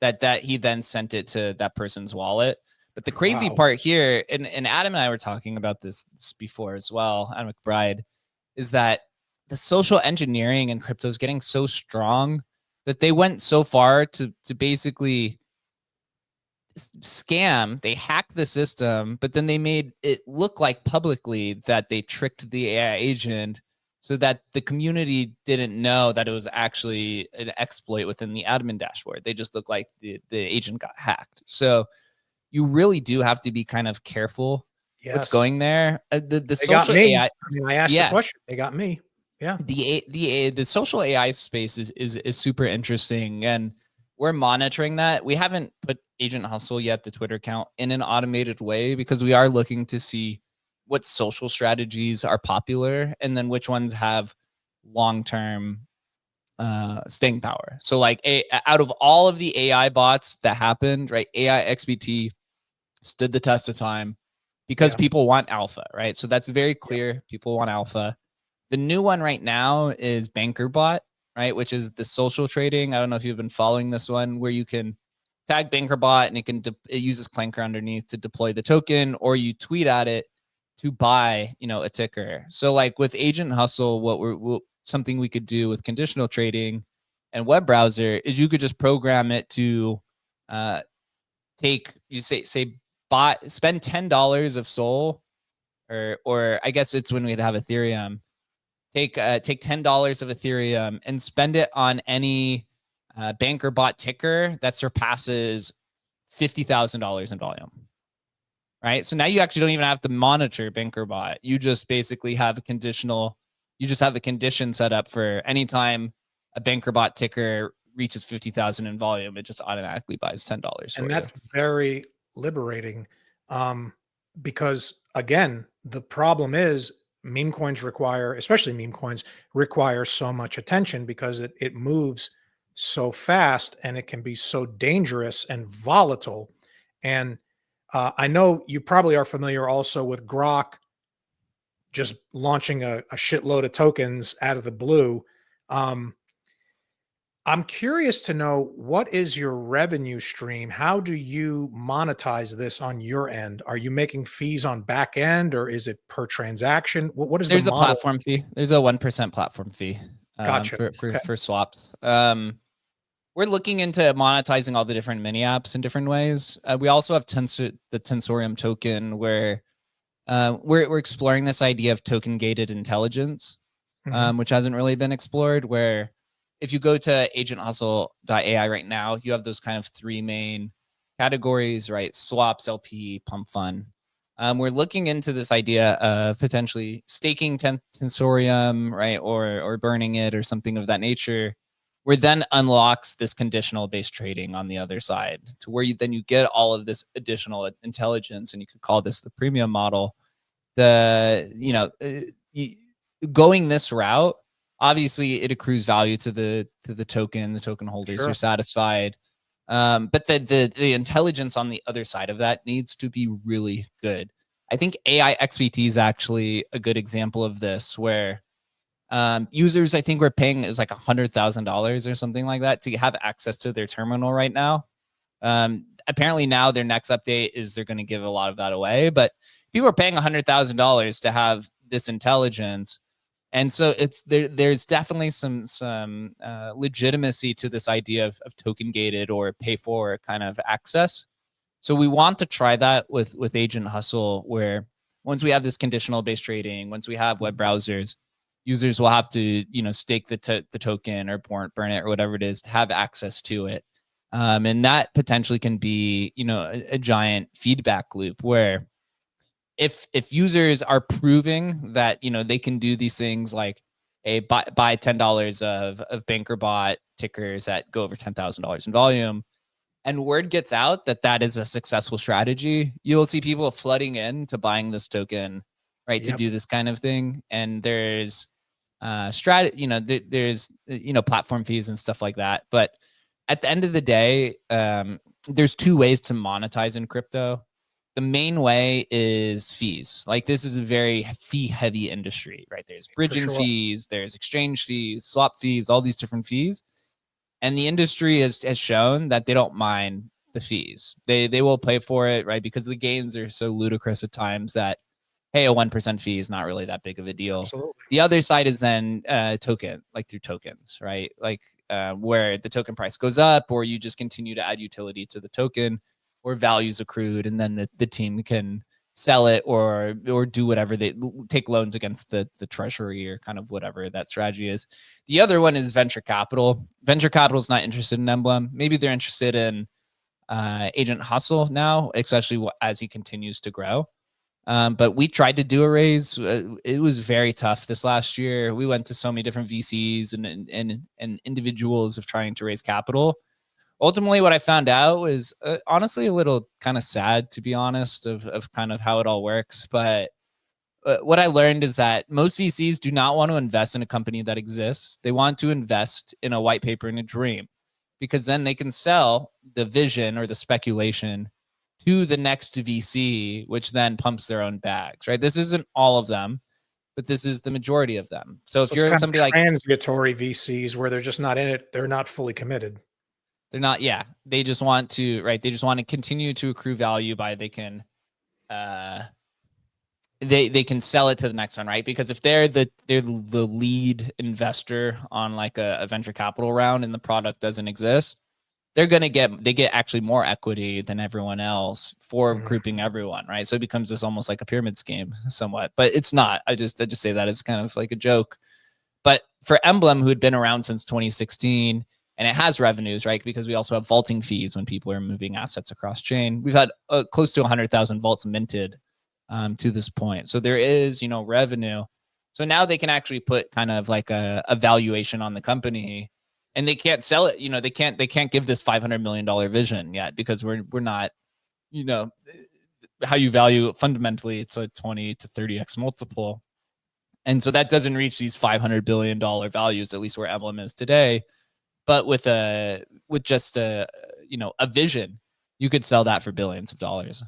that he then sent it to that person's wallet. But the crazy part here, and Adam and I were talking about this before as well, Adam McBride, is that the social engineering in crypto is getting so strong that they went so far to basically scam. They hacked the system, but then they made it look like publicly that they tricked the AI agent so that the community didn't know that it was actually an exploit within the admin dashboard. They just looked like the agent got hacked. So you really do have to be kind of careful what's going there. The social AI, I mean, I asked the question. They got me. Yeah. The social AI space is super interesting, and we're monitoring that. We haven't put Agent Hustle yet, the Twitter account, in an automated way because we are looking to see what social strategies are popular and then which ones have long-term staying power. So like out of all of the AI bots that happened, right? AI XBT stood the test of time because people want alpha, right? So that's very clear. People want alpha. The new one right now is BankerBot, right? Which is the social trading. I don't know if you've been following this one, where you can tag BankerBot and it uses Clanker underneath to deploy the token, or you tweet at it to buy, a ticker. So like with Agent Hustle, something we could do with conditional trading and web browser is you could just program it to spend $10 of Sol, or I guess it's when we'd have Ethereum. Take $10 of Ethereum and spend it on any BankerBot ticker that surpasses $50,000 in volume. Right. So now you actually don't even have to monitor BankerBot. You just basically have a conditional. You just have the condition set up for anytime a BankerBot ticker reaches 50,000 in volume, it just automatically buys $10. And that's very liberating, because again, the problem is meme coins require, especially meme coins, require so much attention because it moves so fast and it can be so dangerous and volatile. And I know you probably are familiar also with Grok just launching a shitload of tokens out of the blue. I'm curious to know, what is your revenue stream? How do you monetize this on your end? Are you making fees on back end, or is it per transaction? What is There's the a model? platform fee. There's a 1% platform fee Gotcha. for swaps. We're looking into monetizing all the different mini apps in different ways. We also have the Tensorium token, where we're exploring this idea of token gated intelligence, which hasn't really been explored. Where if you go to agenthustle.ai right now, you have those kind of three main categories, right? Swaps, LP, pump fund. We're looking into this idea of potentially staking Tensorium, right, or burning it or something of that nature, where then unlocks this conditional based trading on the other side, to where you get all of this additional intelligence, and you could call this the premium model. Going this route, obviously it accrues value to the token. The token holders are satisfied, but the intelligence on the other side of that needs to be really good. I think AI XBT is actually a good example of this, where users, I think, were paying, it was like $100,000 or something like that to have access to their terminal right now. Apparently now their next update is they're going to give a lot of that away, but people are paying $100,000 to have this intelligence. And so there's definitely some legitimacy to this idea of token gated or pay for kind of access. So we want to try that with Agent Hustle, where once we have this conditional based trading, once we have web browsers, users will have to stake the token or burn it or whatever it is to have access to it. And that potentially can be a giant feedback loop, where if users are proving that they can do these things, like buy $10 of banker bot tickers that go over $10,000 in volume, and word gets out that that is a successful strategy, you'll see people flooding in to buying this token, right, to Yep. do this kind of thing. And there's there's platform fees and stuff like that. But at the end of the day, there's two ways to monetize in crypto. The main way is fees. Like, this is a very fee heavy industry, right? There's For bridging sure. fees, there's exchange fees, swap fees, all these different fees. And the industry has shown that they don't mind the fees. They will pay for it, right? Because the gains are so ludicrous at times that, hey, a 1% fee is not really that big of a deal. Absolutely. The other side is then token, like through tokens, right? Like where the token price goes up, or you just continue to add utility to the token, or values accrued, and then the team can sell it or do whatever, they take loans against the treasury, or kind of whatever that strategy is. The other one is venture capital. Venture capital is not interested in Emblem. Maybe they're interested in Agent Hustle now, especially as he continues to grow. But we tried to do a raise. It was very tough this last year. We went to so many different VCs and individuals of trying to raise capital. Ultimately, what I found out was honestly a little kind of sad, to be honest, of kind of how it all works. But what I learned is that most VCs do not want to invest in a company that exists. They want to invest in a white paper and a dream, because then they can sell the vision or the speculation to the next VC, which then pumps their own bags, right? This isn't all of them, but this is the majority of them. So if it's you're kind somebody of like, transitory VCs where they're just not in it, they're not fully committed. they're not, yeah, they just want to, right? They just want to continue to accrue value by they can can sell it to the next one, right? Because if they're the lead investor on like a venture capital round and the product doesn't exist, they get actually more equity than everyone else for grouping everyone, right? So it becomes this almost like a pyramid scheme somewhat, but it's not. I just say that as kind of like a joke. But for Emblem, who had been around since 2016, and it has revenues, right? Because we also have vaulting fees when people are moving assets across chain. We've had close to 100,000 vaults minted to this point. So there is, revenue. So now they can actually put kind of like a valuation on the company, and they can't sell it. They can't give this $500 million vision yet, because we're not, how you value fundamentally, it's a 20 to 30x multiple. And so that doesn't reach these $500 billion values, at least where Emblem is today. But with just a vision, you could sell that for billions of dollars.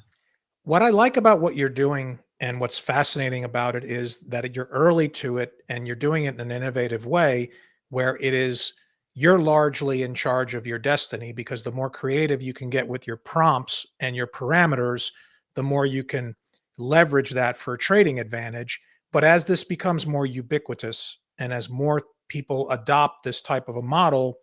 What I like about what you're doing and what's fascinating about it is that you're early to it and you're doing it in an innovative way where you're largely in charge of your destiny, because the more creative you can get with your prompts and your parameters, the more you can leverage that for a trading advantage. But as this becomes more ubiquitous and as more people adopt this type of a model,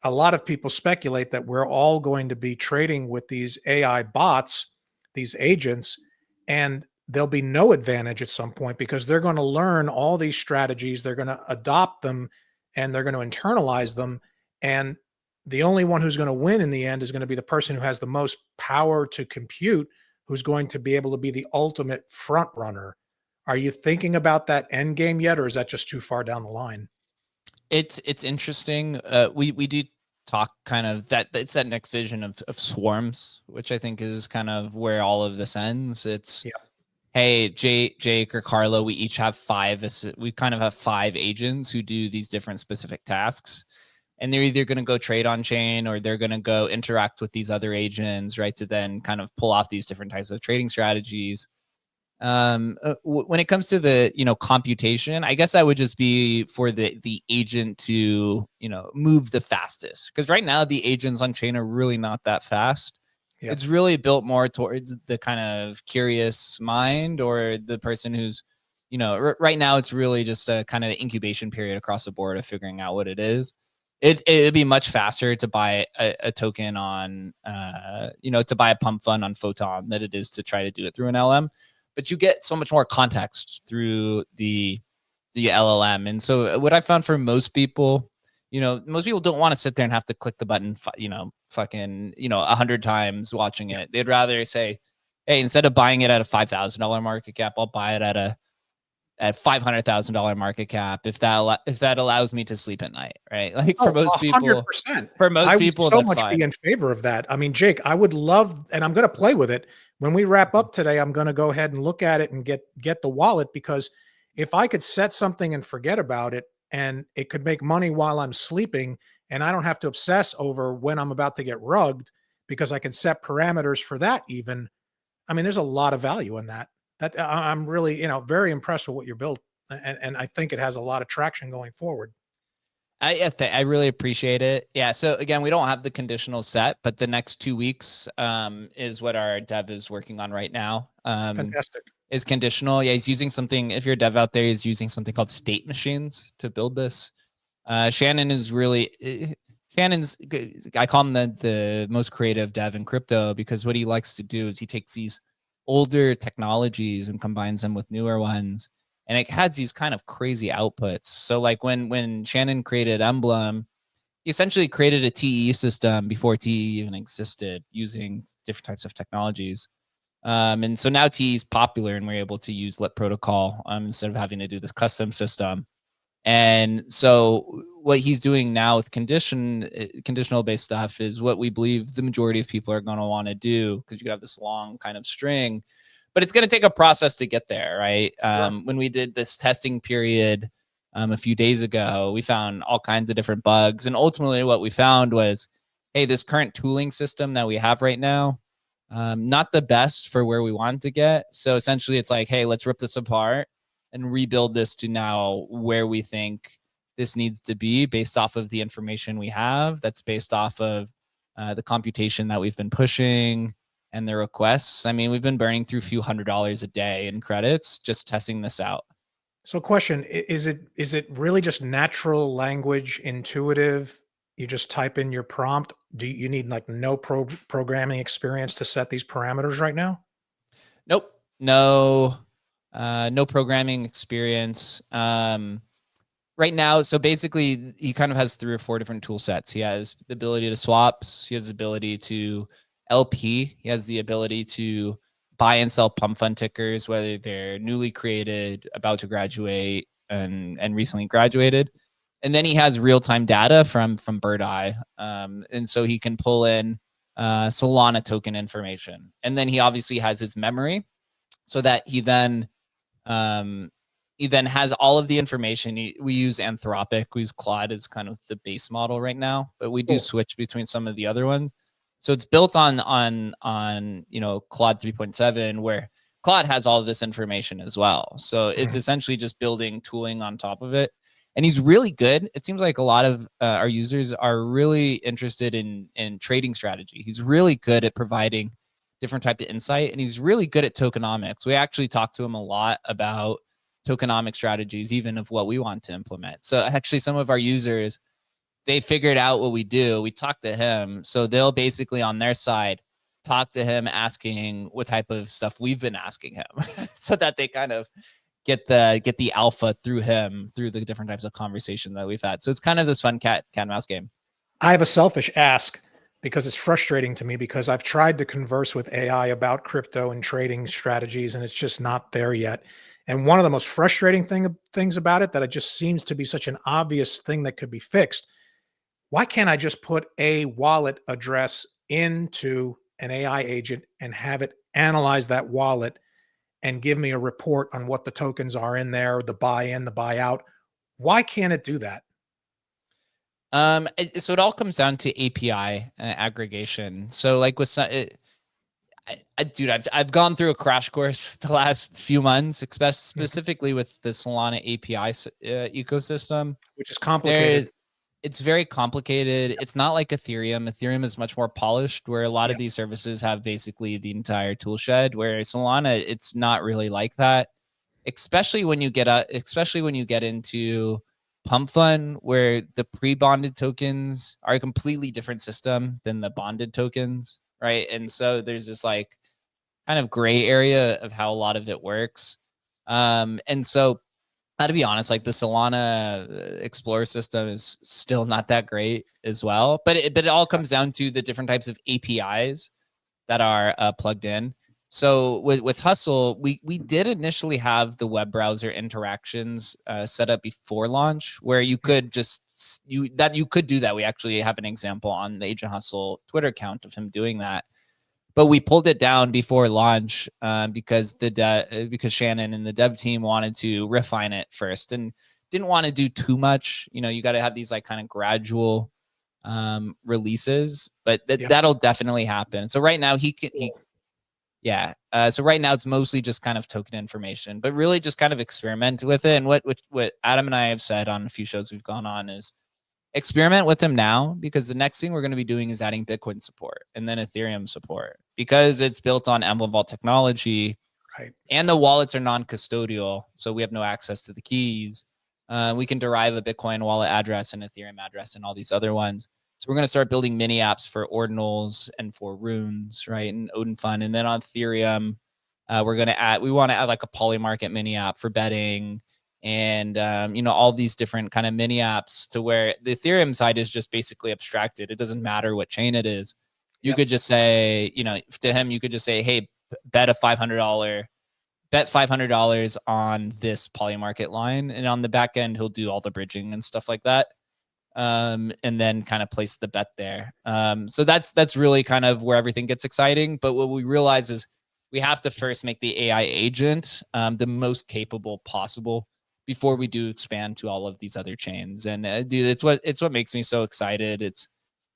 a lot of people speculate that we're all going to be trading with these AI bots, these agents, and there'll be no advantage at some point because they're going to learn all these strategies, they're going to adopt them, and they're going to internalize them. And the only one who's going to win in the end is going to be the person who has the most power to compute, who's going to be able to be the ultimate front runner. Are you thinking about that end game yet, or is that just too far down the line? It's interesting. We do talk kind of that it's that next vision of swarms, which I think is kind of where all of this ends. It's hey, Jake or Carlo, we each have we kind of have 5 agents who do these different specific tasks. And they're either going to go trade on chain, or they're going to go interact with these other agents, right, to then kind of pull off these different types of trading strategies. When it comes to the computation, I guess I would just be for the agent to move the fastest, because right now the agents on chain are really not that fast. Yep. It's really built more towards the kind of curious mind, or the person who's right now it's really just a kind of incubation period across the board of figuring out what it is. It'd be much faster to buy a token on to buy a pump fund on Photon than it is to try to do it through an LM. But you get so much more context through the LLM. And so what I found for most people, most people don't want to sit there and have to click the button, 100 times watching it. They'd rather say, hey, instead of buying it at a $5,000 market cap, I'll buy it at a at $500,000 market cap if that allows me to sleep at night, right? Like for Oh, most people, 100%. for most I would people, so that's much fine. be in favor of that. I mean, Jake, I would love, and I'm going to play with it. When we wrap up today, I'm going to go ahead and look at it and get the wallet, because if I could set something and forget about it, and it could make money while I'm sleeping, and I don't have to obsess over when I'm about to get rugged, because I can set parameters for that even. I mean, there's a lot of value in that. I'm really, very impressed with what you're built, and I think it has a lot of traction going forward. I really appreciate it. Yeah. So again, we don't have the conditional set, but the next 2 weeks is what our dev is working on right now. Fantastic. Is conditional. Yeah, he's using something. If you're a dev out there, he's using something called state machines to build this. Shannon is really Shannon's. I call him the most creative dev in crypto, because what he likes to do is he takes these older technologies and combines them with newer ones, and it has these kind of crazy outputs. So like when Shannon created Emblem, he essentially created a TE system before TE even existed, using different types of technologies. And so now TE is popular, and we're able to use Lit protocol instead of having to do this custom system. And so what he's doing now with conditional based stuff is what we believe the majority of people are going to want to do, because you could have this long kind of string, but it's going to take a process to get there, right? Sure. When we did this testing period a few days ago, we found all kinds of different bugs. And ultimately what we found was, hey, this current tooling system that we have right now, not the best for where we want to get. So essentially it's like, hey, let's rip this apart and rebuild this to now where we think this needs to be, based off of the information we have, that's based off of the computation that we've been pushing and the requests. I mean, we've been burning through a few $100 a day in credits just testing this out. So question, is it really just natural language intuitive? You just type in your prompt. Do you need like no programming experience to set these parameters right now? Nope. No, no programming experience. Right now, so basically he kind of has 3 or 4 different tool sets. He has the ability to swaps, he has the ability to LP, he has the ability to buy and sell pump fund tickers, whether they're newly created, about to graduate, and recently graduated. And then he has real-time data from Bird Eye. And so he can pull in Solana token information. And then he obviously has his memory, so that he then has all of the information. We use Anthropic. We use Claude as kind of the base model right now, but we do Cool. switch between some of the other ones. So it's built on Claude 3.7, where Claude has all of this information as well. So it's essentially just building tooling on top of it. And he's really good. It seems like a lot of our users are really interested in trading strategy. He's really good at providing different type of insight, and he's really good at tokenomics. We actually talk to him a lot about tokenomic strategies, even of what we want to implement. So actually some of our users, they figured out what we do. We talked to him. So they'll basically on their side talk to him, asking what type of stuff we've been asking him so that they kind of get the alpha through him, through the different types of conversation that we've had. So it's kind of this fun cat and mouse game. I have a selfish ask, because it's frustrating to me, because I've tried to converse with AI about crypto and trading strategies, and it's just not there yet. And one of the most frustrating things about it, that it just seems to be such an obvious thing that could be fixed. Why can't I just put a wallet address into an AI agent and have it analyze that wallet and give me a report on what the tokens are in there, the buy in, the buy out? Why can't it do that? So it all comes down to API aggregation. So like with dude, I've gone through a crash course the last few months, specifically with the Solana API ecosystem. Which is complicated. It's very complicated. It's not like Ethereum. Ethereum is much more polished, where a lot of these services have basically the entire tool shed, where Solana, it's not really like that. Especially when you get into Pump Fund, where the pre-bonded tokens are a completely different system than the bonded tokens, right? And so there's this like kind of gray area of how a lot of it works. And so, to be honest, like the Solana Explorer system is still not that great as well. But it all comes down to the different types of APIs that are plugged in. So with Hustle, we did initially have the web browser interactions set up before launch, where you could just you could do that. We actually have an example on the Agent Hustle Twitter account of him doing that, but we pulled it down before launch because because Shannon and the dev team wanted to refine it first and didn't want to do too much. You know, you got to have these like kind of gradual releases, but that'll definitely happen. So right now yeah. So right now it's mostly just kind of token information, but really just kind of experiment with it. And what Adam and I have said on a few shows we've gone on is experiment with them now, because the next thing we're going to be doing is adding Bitcoin support and then Ethereum support, because it's built on Emblem Vault technology, Right. and the wallets are non-custodial, so we have no access to the keys. We can derive a Bitcoin wallet address and Ethereum address and all these other ones. So we're going to start building mini apps for ordinals and for runes, right? And Odin Fund. And then on Ethereum, we want to add like a Polymarket mini app for betting, and all these different kind of mini apps, to where the Ethereum side is just basically abstracted. It doesn't matter what chain it is. You could just say, to him, you could just say, hey, bet $500 on this Polymarket line, and on the back end he'll do all the bridging and stuff like that, and then kind of place the bet there. So that's really kind of where everything gets exciting. But what we realize is we have to first make the AI agent the most capable possible before we do expand to all of these other chains. And dude, it's what makes me so excited. It's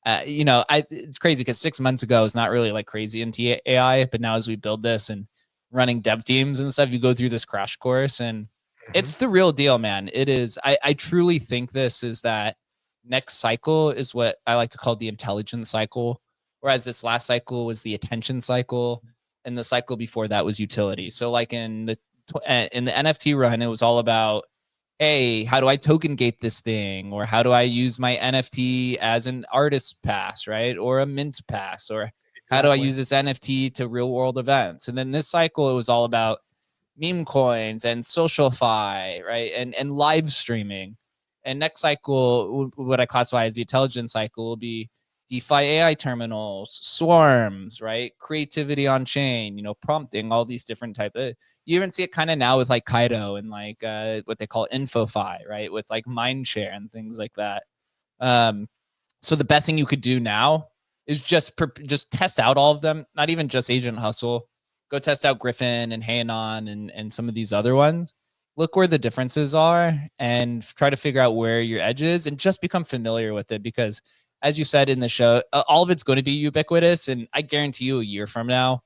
it's crazy because 6 months ago it's not really like crazy into AI, but now as we build this and running dev teams and stuff, you go through this crash course, and it's the real deal, man. It is. I truly think this is that next cycle is what I like to call the intelligence cycle, whereas this last cycle was the attention cycle, and the cycle before that was utility. So like in the NFT run, it was all about, hey, how do I token gate this thing? Or how do I use my NFT as an artist pass, right? Or a mint pass? Or how do I use this NFT to real world events? And then this cycle, it was all about meme coins and socialfi, right? And live streaming. And next cycle, what I classify as the intelligence cycle, will be DeFi AI terminals, swarms, right? Creativity on chain, prompting, all these different type of. You even see it kind of now with like Kaido and like what they call InfoFi, right? With like Mindshare and things like that. So the best thing you could do now is just test out all of them, not even just Agent Hustle. Go test out Griffin and Hanon and some of these other ones. Look where the differences are and try to figure out where your edge is, and just become familiar with it, because as you said in the show, all of it's going to be ubiquitous. And I guarantee you a year from now,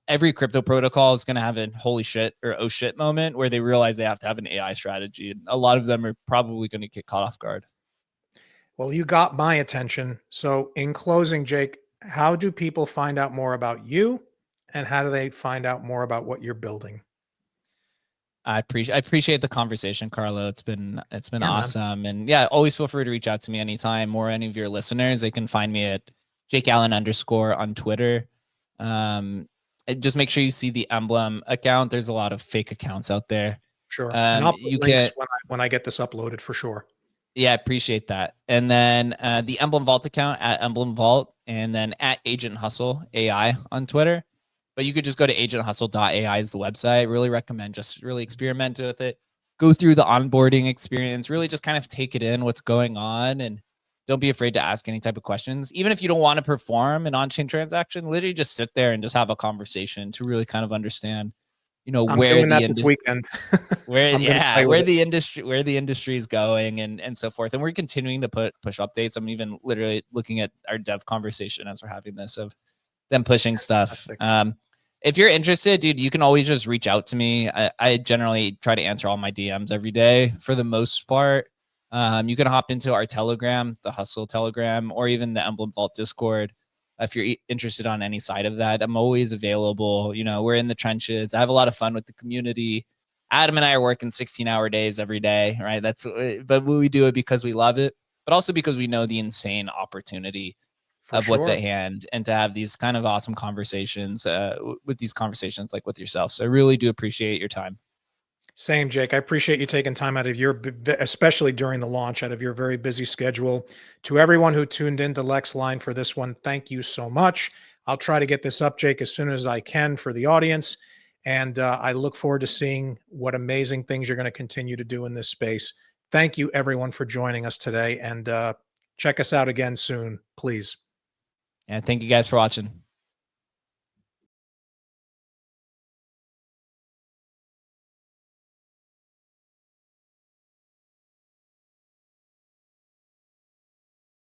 every crypto protocol is going to have a holy shit or oh shit moment where they realize they have to have an AI strategy. And a lot of them are probably going to get caught off guard. Well, you got my attention. So in closing, Jake, how do people find out more about you, and how do they find out more about what you're building? I appreciate the conversation, Carlo. It's been awesome. Man. And yeah, always feel free to reach out to me anytime, or any of your listeners. They can find me at Jake Gallen _ on Twitter. Just make sure you see the Emblem account. There's a lot of fake accounts out there. Sure. And I'll put links when I get this uploaded for sure. Yeah, I appreciate that. And then the Emblem Vault account at Emblem Vault, and then at Agent Hustle AI on Twitter. But you could just go to agenthustle.ai is the website. Really recommend just really experiment with it. Go through the onboarding experience. Really just kind of take it in what's going on, and don't be afraid to ask any type of questions. Even if you don't want to perform an on-chain transaction, literally just sit there and just have a conversation to really kind of understand, where the industry where the industry is going, and so forth. And we're continuing to push updates. I'm even literally looking at our dev conversation as we're having this, of them pushing stuff. If you're interested, dude, you can always just reach out to me. I generally try to answer all my DMs every day for the most part. You can hop into our Telegram, the Hustle Telegram, or even the Emblem Vault Discord. If you're interested on any side of that, I'm always available. We're in the trenches. I have a lot of fun with the community. Adam and I are working 16-hour days every day, right? But we do it because we love it, but also because we know the insane opportunity of what's at hand, and to have these kind of awesome conversations with these conversations like with yourself. So I really do appreciate your time. Same, Jake. I appreciate you taking time out of your, especially during the launch, out of your very busy schedule. To everyone who tuned into LexLine for this one, thank you so much. I'll try to get this up, Jake, as soon as I can for the audience. And I look forward to seeing what amazing things you're going to continue to do in this space. Thank you, everyone, for joining us today. And check us out again soon, please. And thank you guys for watching.